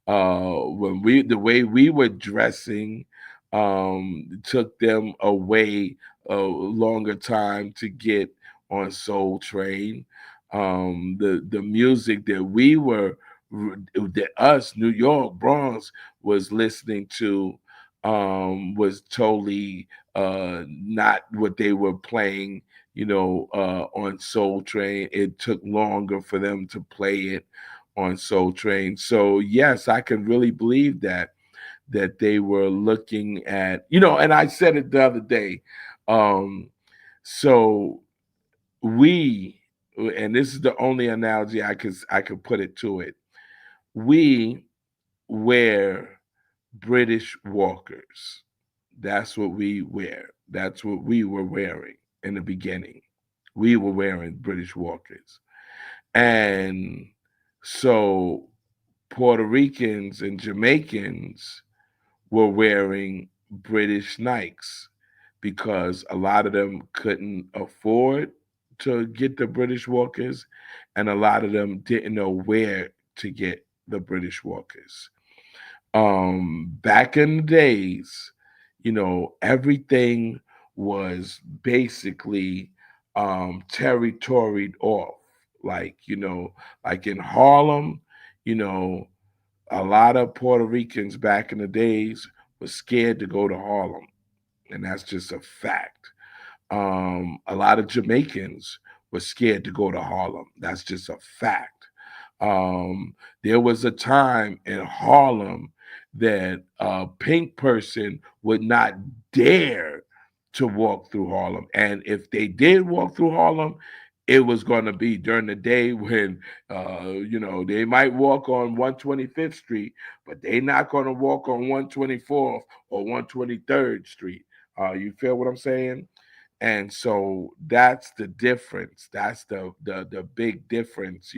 When we the way we were dressing took them away a longer time to get on Soul Train. The music that we were that us New York Bronx was listening to was totally not what they were playing, on Soul Train. It took longer for them to play it on Soul Train. So yes, I can really believe that they were looking at, and I said it the other day. Um, so we, and this is the only analogy I could put it to it. We wear British walkers. That's what we wear. That's what we were wearing in the beginning. We were wearing British walkers. And so Puerto Ricans and Jamaicans were wearing British Nikes because a lot of them couldn't afford to get the British walkers, and a lot of them didn't know where to get the British walkers. Back in the days, everything was basically territoried off. Like, like in Harlem, you know, a lot of Puerto Ricans back in the days were scared to go to Harlem, and that's just a fact. A lot of Jamaicans were scared to go to Harlem. That's just a fact. Um, there was a time in Harlem. that a pink person would not dare to walk through Harlem. And if they did walk through Harlem, it was going to be during the day when, they might walk on 125th Street, but they're not going to walk on 124th or 123rd Street. You feel what I'm saying? And so that's the difference. That's the big difference,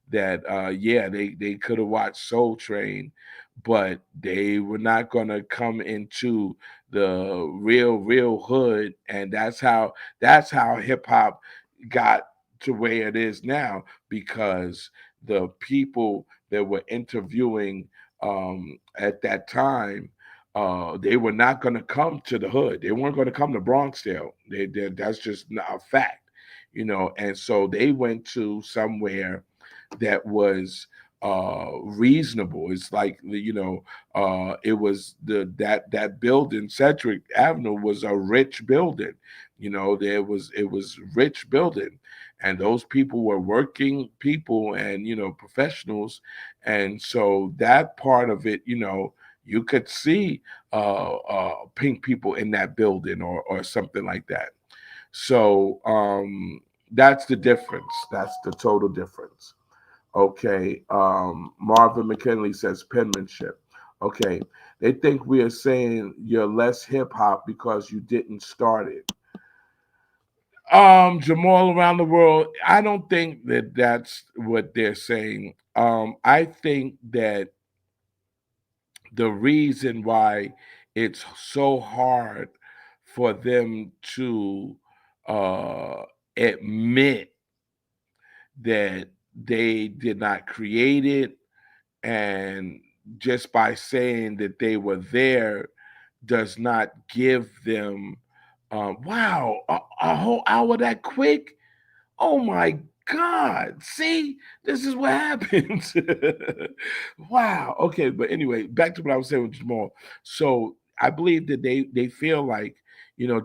that yeah, they could have watched Soul Train, but they were not gonna come into the real hood. And that's how hip hop got to where it is now, because the people that were interviewing at that time, they were not going to come to the hood. They weren't going to come to Bronxdale. That's just not a fact, And so they went to somewhere that was reasonable. It's like, it was that building, Cedric Avenue, was a rich building. It was rich building, and those people were working people and professionals, and so that part of it, you could see pink people in that building, or something like that. So that's the difference. That's the total difference. Okay. Marvin McKinley says penmanship. Okay. They think we are saying you're less hip hop because you didn't start it. Jamal around the world, I don't think that that's what they're saying. I think that the reason why it's so hard for them to uh, admit that they did not create it, and just by saying that they were there does not give them, wow, a whole hour that quick. Oh my God. See, this is what happens. Wow. Okay. But anyway, back to what I was saying with Jamal. So I believe that they feel like,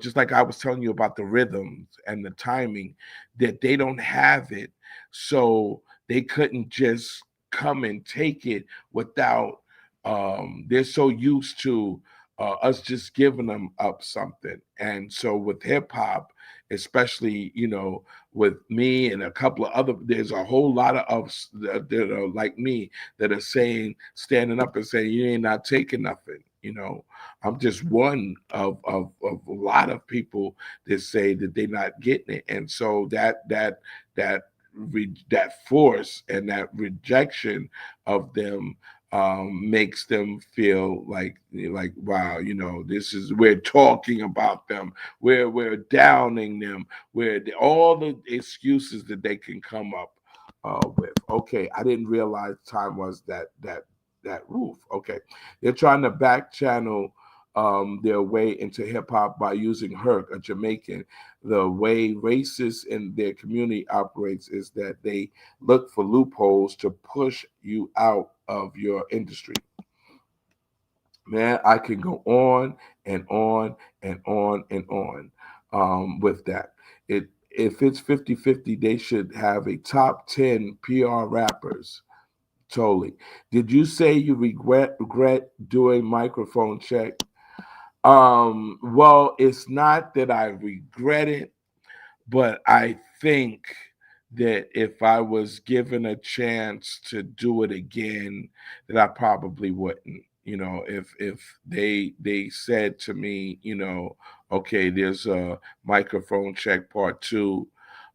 just like I was telling you about the rhythms and the timing, that they don't have it. So they couldn't just come and take it without, they're so used to us just giving them up something. And so with hip hop, especially, with me and a couple of other, there's a whole lot of us that are like me, that are saying, standing up and saying, you ain't not taking nothing. I'm just one of a lot of people that say that they're not getting it. And so that force and that rejection of them makes them feel like, wow, this is, we're talking about them, we're downing them, all the excuses that they can come up with. Okay, I didn't realize time was that roof. Okay, they're trying to back channel their way into hip hop by using Herc, a Jamaican. The way racists in their community operates is that they look for loopholes to push you out of your industry. Man, I can go on and on and on and on with that. If it's 50-50, they should have a top 10 PR rappers. Totally. Did you say you regret doing microphone check? Well, it's not that I regret it, but I think that if I was given a chance to do it again, that I probably wouldn't. If they said to me, okay, there's a microphone check part 2,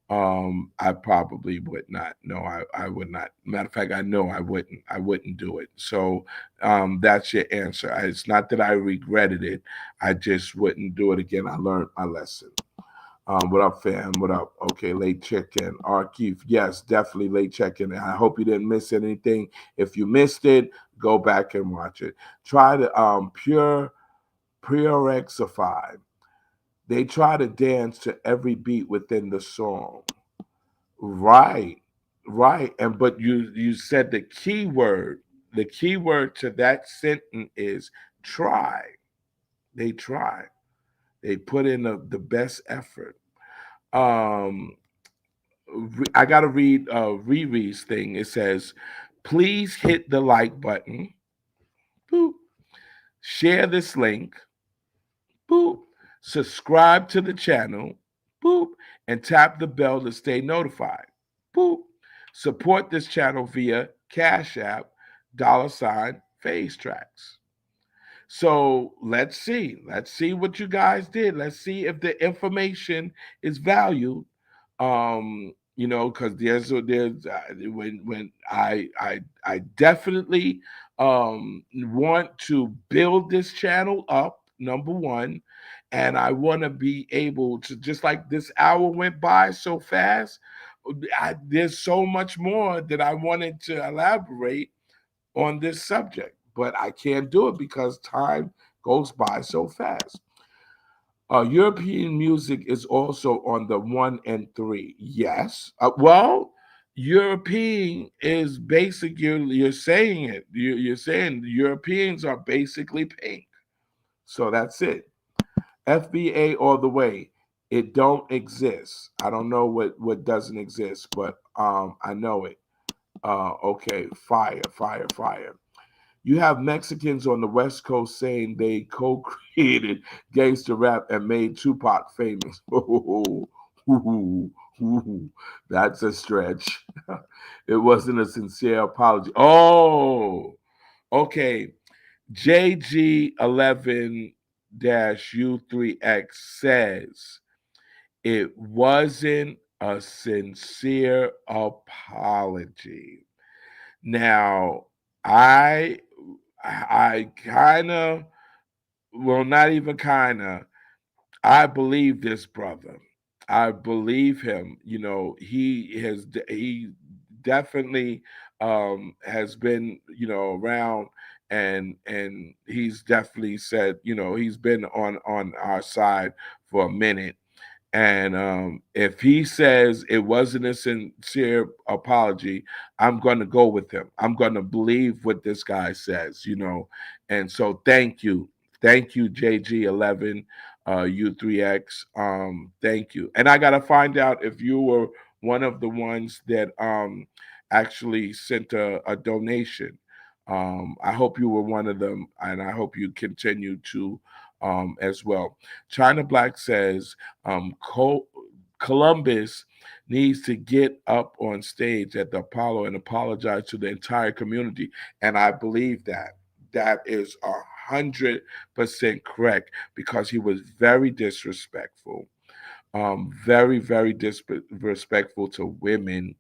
I probably would not. No, I would not. Matter of fact, I know I wouldn't do it. So that's your answer. It's not that I regretted it. I just wouldn't do it again. I learned my lesson. What up, fam? What up? Okay, late check-in. Keith, yes, definitely late check-in. I hope you didn't miss anything. If you missed it, go back and watch it. Try to Purexify. They try to dance to every beat within the song. Right, right. And but you said the key word. The key word to that sentence is try. They try. They put in the best effort. Um, I got to read Riri's thing. It says, please hit the like button. Boop. Share this link. Boop. Subscribe to the channel. Boop. And tap the bell to stay notified. Boop. Support this channel via Cash App, $ Phase Tracks. So let's see. Let's see what you guys did. Let's see if the information is valued. Because when I definitely want to build this channel up. Number one, and I want to be able to, just like this hour went by so fast. There's so much more that I wanted to elaborate on this subject, but I can't do it because time goes by so fast. European music is also on the 1 and 3. Yes. Well, European is basically, you're saying it. You're saying Europeans are basically pink. So that's it. FBA all the way. It don't exist. I don't know what doesn't exist, but I know it. Okay, fire, fire, fire. You have Mexicans on the West Coast saying they co-created gangster rap and made Tupac famous. That's a stretch. It wasn't a sincere apology. Oh, okay. JG11 U3X says it wasn't a sincere apology. Now, I I kind of, well, not even kind of, I believe this brother. I believe him. He definitely has been, around, and he's definitely said, he's been on our side for a minute. And if he says it wasn't a sincere apology, I'm going to go with him. I'm going to believe what this guy says. And so thank you. Thank you, JG11, U3X. Thank you. And I got to find out if you were one of the ones that actually sent a donation. I hope you were one of them, and I hope you continue to as well. China Black says, Columbus needs to get up on stage at the Apollo and apologize to the entire community. And I believe that is 100% correct, because he was very disrespectful, very, very disrespectful to women.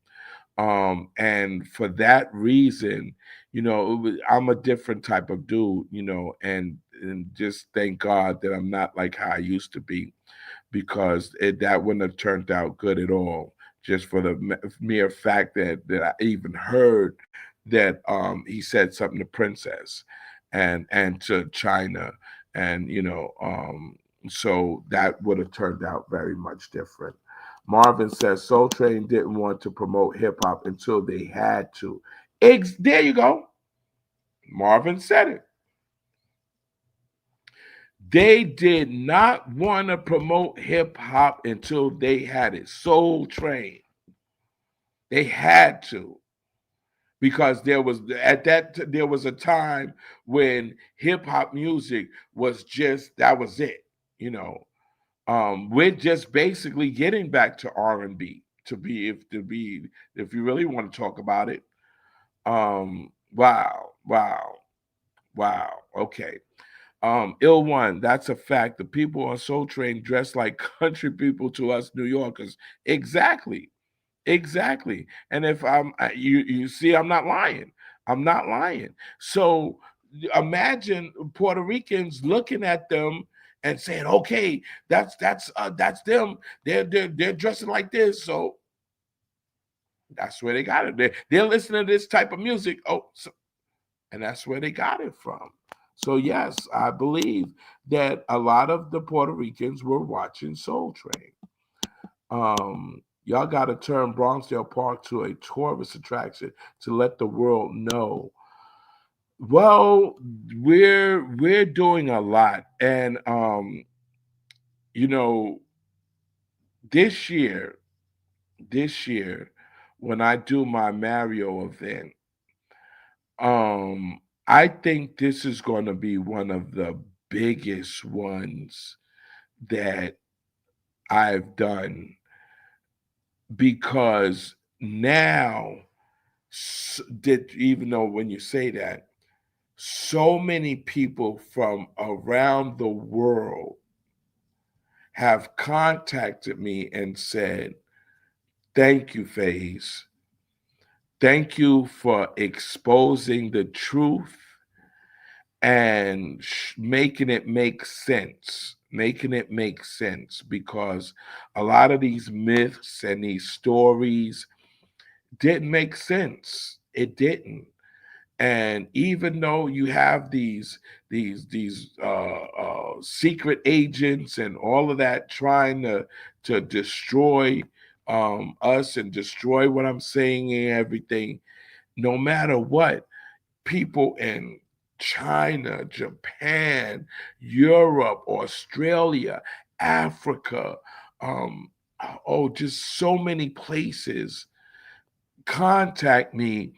And for that reason, I'm a different type of dude, and just thank God that I'm not like how I used to be, because that wouldn't have turned out good at all. Just for the mere fact that I even heard that he said something to Princess and to China, and so that would have turned out very much different. Marvin says Soul Train didn't want to promote hip hop until they had to. There you go. Marvin said it. They did not want to promote hip hop until they had it. Soul Train. They had to, because there was a time when hip hop music was just, that was it. You know, we're just basically getting back to R&B, if you really want to talk about it. Wow, wow, wow. Okay. Ill One, that's a fact. The people on Soul Train dress like country people to us New Yorkers. Exactly. Exactly. And if you see, I'm not lying. I'm not lying. So imagine Puerto Ricans looking at them and saying, "Okay, that's them. They're dressing like this." So that's where they got it. They're listening to this type of music. And that's where they got it from. So yes, I believe that a lot of the Puerto Ricans were watching Soul Train. Y'all got to turn Bronxdale Park to a tourist attraction to let the world know. Well, we're doing a lot, and you know, this year, this year, when I do my Mario event, um, I think this is going to be one of the biggest ones that I've done, because now, did even though when you say that, so many people from around the world have contacted me and said, "Thank you, FaZe. Thank you for exposing the truth and making it make sense." Making it make sense, because a lot of these myths and these stories didn't make sense. It didn't. And even though you have these secret agents and all of that trying to destroy us and destroy what I'm saying and everything, no matter what, people in China, Japan, Europe, Australia, Africa, um, just so many places contact me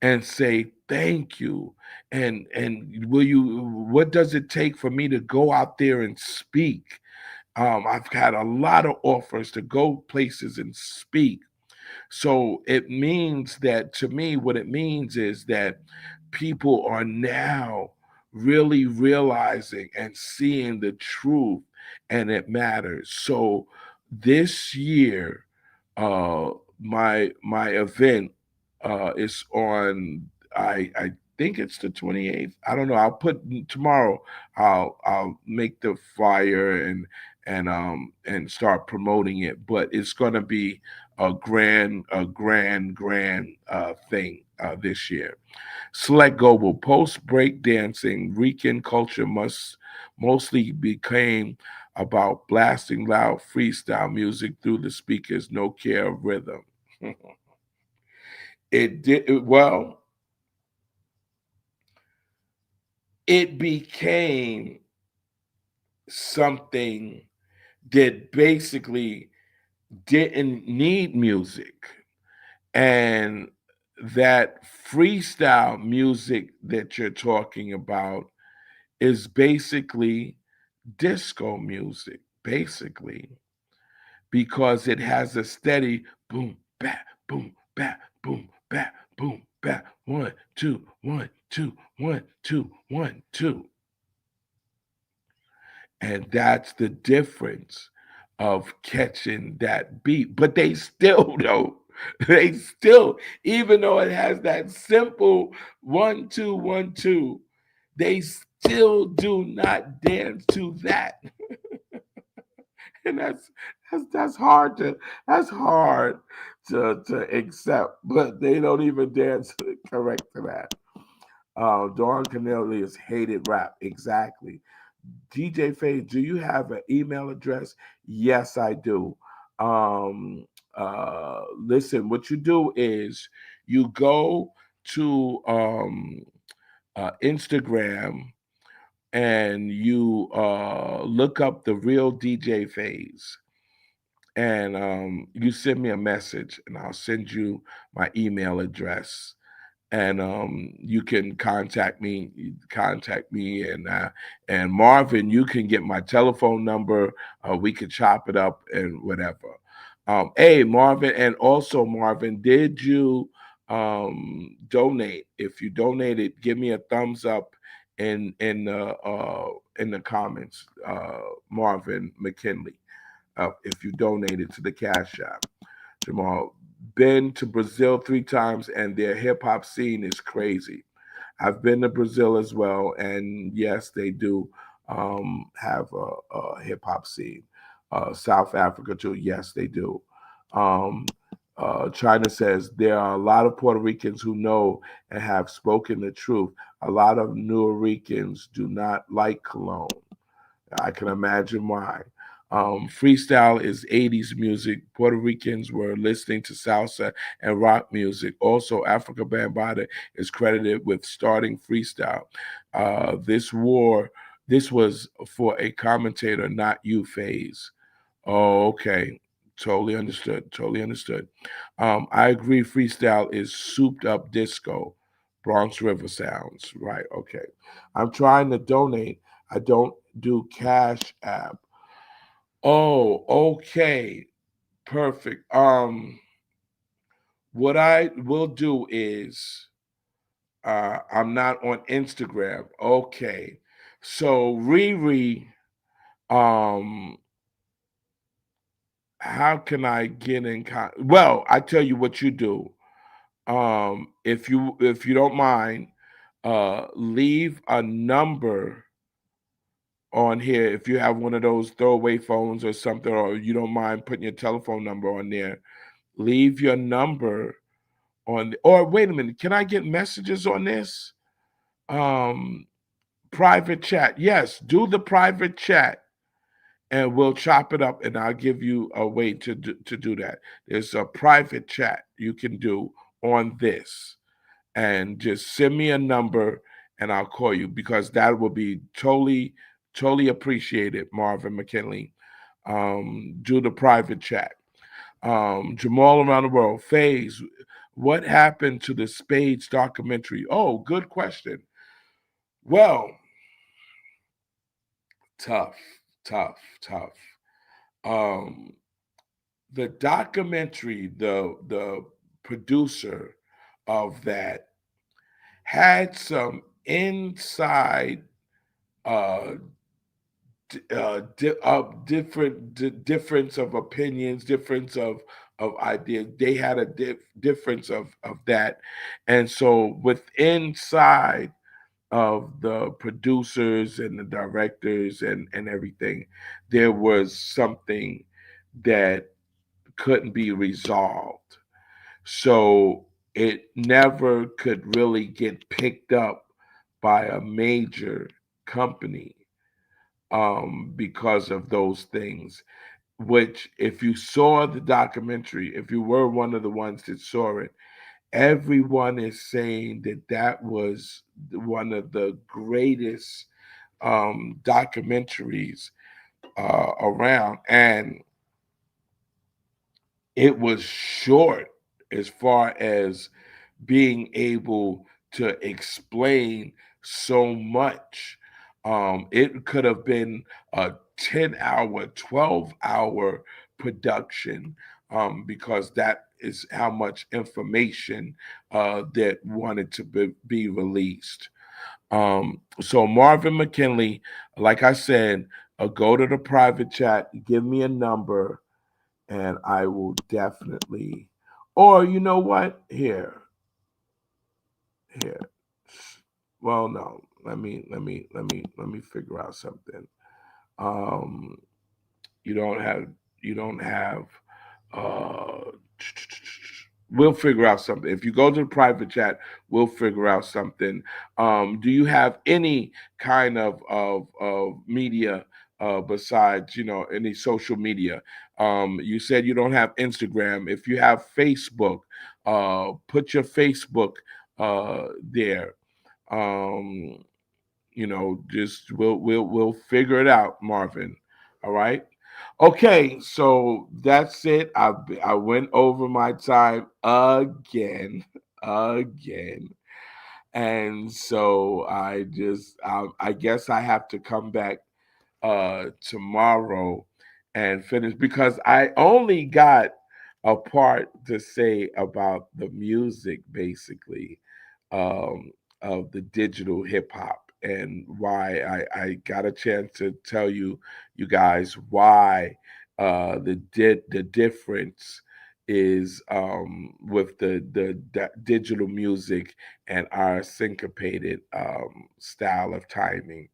and say thank you. And will you, what does it take for me to go out there and speak? I've had a lot of offers to go places and speak. So it means that, to me, what it means is that people are now really realizing and seeing the truth, and it matters. So this year, uh, my event is on. I think it's the 28th. I don't know. I'll put tomorrow. I'll make the flyer and start promoting it. But it's going to be a grand thing this year. Select Global post breakdancing. Rican culture mostly became about blasting loud freestyle music through the speakers, no care of rhythm. Well, it became something that basically didn't need music. And that freestyle music that you're talking about is basically disco music, basically, because it has a steady boom, bat, boom, bat, boom, bat, boom, bat, 1, 2, 1, 2, 1, 2, 1, 2. And that's the difference of catching that beat. But they still don't. They still, even though it has that simple 1, 2, 1, 2, they still do not dance to that. And that's hard to accept. But they don't even dance correct to that. Dawn Cornelius hated rap. Exactly. DJ FaZe, do you have an email address? Yes, I do. Listen, what you do is you go to Instagram and you look up the real DJ FaZe, and you send me a message, and I'll send you my email address, and you can contact me, and Marvin, you can get my telephone number. We could chop it up and whatever. Hey, Marvin, and also Marvin, did you donate? If you donated, give me a thumbs up in the comments, Marvin McKinley, if you donated to the Cash App. Jamal, been to Brazil 3 times, and their hip hop scene is crazy. I've been to Brazil as well, and yes, they do have a hip hop scene. South Africa too, yes, they do. Um, China says there are a lot of Puerto Ricans who know and have spoken the truth. A lot of Nuyorican do not like cologne. I can imagine why. Freestyle is 80s music. Puerto Ricans were listening to salsa and rock music. Also, Africa Bambaataa is credited with starting freestyle. This war, this was for a commentator, not you, FaZe. Oh, okay. Totally understood. Totally understood. I agree. Freestyle is souped up disco. Bronx River Sounds. Right. Okay. I'm trying to donate. I don't do Cash App. Oh, okay. Perfect. What I will do is I'm not on Instagram. Okay. So Riri, um, how can I get in well, I tell you what you do. If you don't mind, leave a number on here if you have one of those throwaway phones or something, or you don't mind putting your telephone number on there. Leave your number on, or wait a minute, can I get messages on this? Um, Private chat. Yes, do the private chat and we'll chop it up and I'll give you a way to do that. There's a private chat you can do on this and just send me a number and I'll call you because that will be totally appreciated, Marvin McKinley. Do the private chat. Jamal around the world, Phase, what happened to the Spades documentary? Oh, good question. Well, tough, tough. Um, the documentary, the producer of that had some inside uh, difference of opinions, difference of ideas. They had a difference of that, and so with inside of the producers and the directors and everything, there was something that couldn't be resolved. So it never could really get picked up by a major company because of those things. Which, if you saw the documentary, if you were one of the ones that saw it, everyone is saying that that was one of the greatest documentaries around, and it was short as far as being able to explain so much. It could have been a 10-hour, 12-hour production because that is how much information that wanted to be released. So Marvin McKinley, like I said, go to the private chat, give me a number, and I will definitely. Or you know what? Here. Well, no. Let me figure out something. Um, you don't have you don't have uh we'll figure out something. If you go to the private chat, we'll figure out something. Do you have any kind of media besides, any social media? You said you don't have Instagram. If you have Facebook, put your Facebook there. Um, just we'll figure it out, Marvin. All right. Okay, so that's it. I went over my time again, again, and so I guess I have to come back tomorrow and finish because I only got a part to say about the music, basically, um, of the digital hip hop and why I got a chance to tell you guys why the difference is with the digital music and our syncopated style of timing.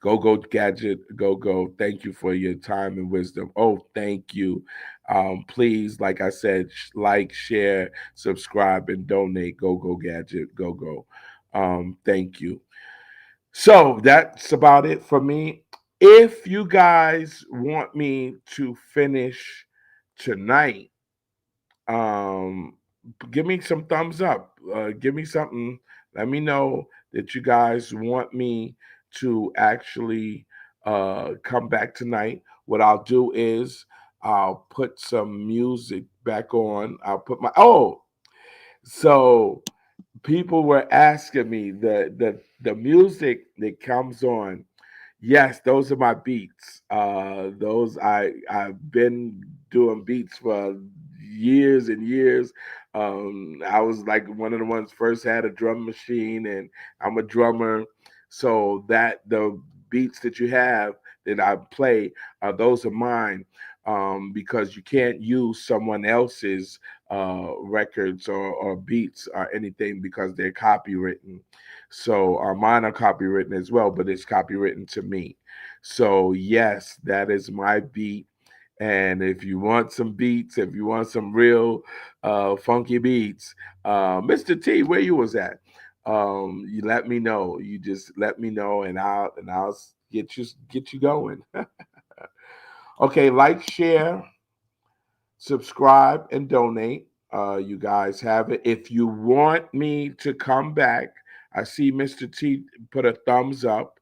Go gadget, go. Thank you for your time and wisdom. Oh, thank you. Please, like I said, like, share, subscribe, and donate. Go gadget, go. Thank you. So that's about it for me. If you guys want me to finish tonight, um, give me some thumbs up. Give me something. Let me know that you guys want me to actually come back tonight. What I'll do is I'll put some music back on. I'll put my so People were asking me the music that comes on. Yes, those are my beats. Those I've been doing beats for years and years. I was like one of the ones first had a drum machine, and I'm a drummer. So that the beats that you have that I play, those are mine. Because you can't use someone else's records or beats or anything because they're copywritten. So mine are copywritten as well, but it's copywritten to me. So yes, that is my beat. And if you want some beats, if you want some real funky beats, Mr. T, where you was at? You let me know. You just let me know, and I'll get you going. Okay, like, share, subscribe, and donate. You guys have it. If you want me to come back, I see Mr. T put a thumbs up.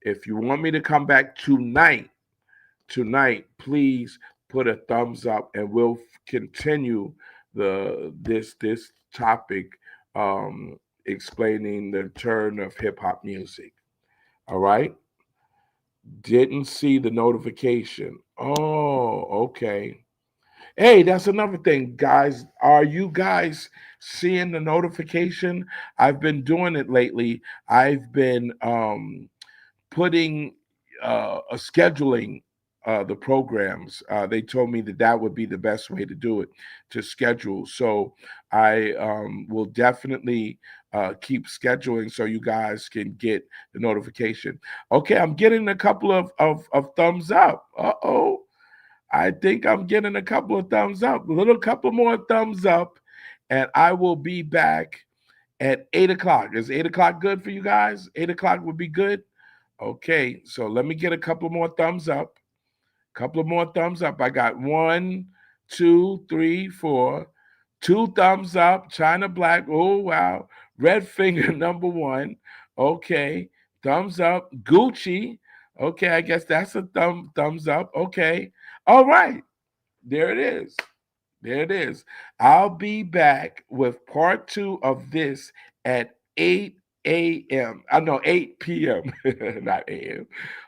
If you want me to come back tonight, please put a thumbs up, and we'll continue this topic, explaining the turn of hip hop music. All right. Didn't see the notification. Oh, okay. Hey, that's another thing, guys. Are you guys seeing the notification? I've been doing it lately. I've been putting scheduling the programs. They told me that that would be the best way to do it, to schedule. So I will definitely keep scheduling so you guys can get the notification. Okay, I'm getting a couple of thumbs up. Uh-oh. I think I'm getting a couple of thumbs up, a little couple more thumbs up, and I will be back at 8 o'clock. Is 8 o'clock good for you guys? 8 o'clock would be good. Okay, so let me get a couple more thumbs up. Couple of more thumbs up. I got one, two, three, four. Two thumbs up. China Black. Oh wow. Red finger number one. Okay. Thumbs up. Gucci. Okay, I guess that's a thumbs up. Okay. All right. There it is. There it is. I'll be back with part two of this at 8 a.m. I know 8 p.m., not a.m.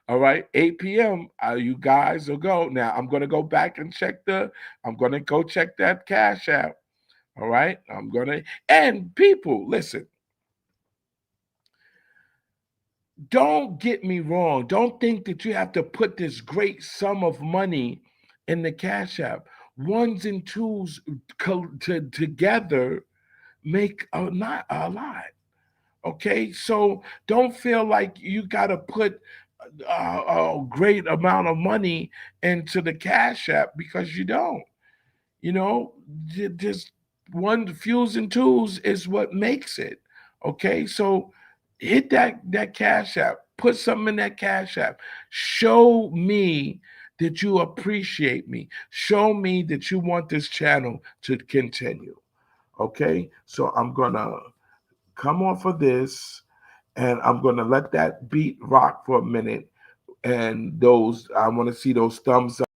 All right, 8 p.m. You guys will go. Now, I'm going to go back and I'm going to go check that Cash App. All right, and people, listen, don't get me wrong. Don't think that you have to put this great sum of money in the Cash App. Ones and twos together make not a lot. Okay, so don't feel like you got to put a great amount of money into the Cash App because you don't. You know, just one fuels and tools is what makes it. Okay, so hit that Cash App, put something in that Cash App. Show me that you appreciate me. Show me that you want this channel to continue. Okay, so I'm gonna come off of this, and I'm gonna let that beat rock for a minute. And those, I want to see those thumbs up.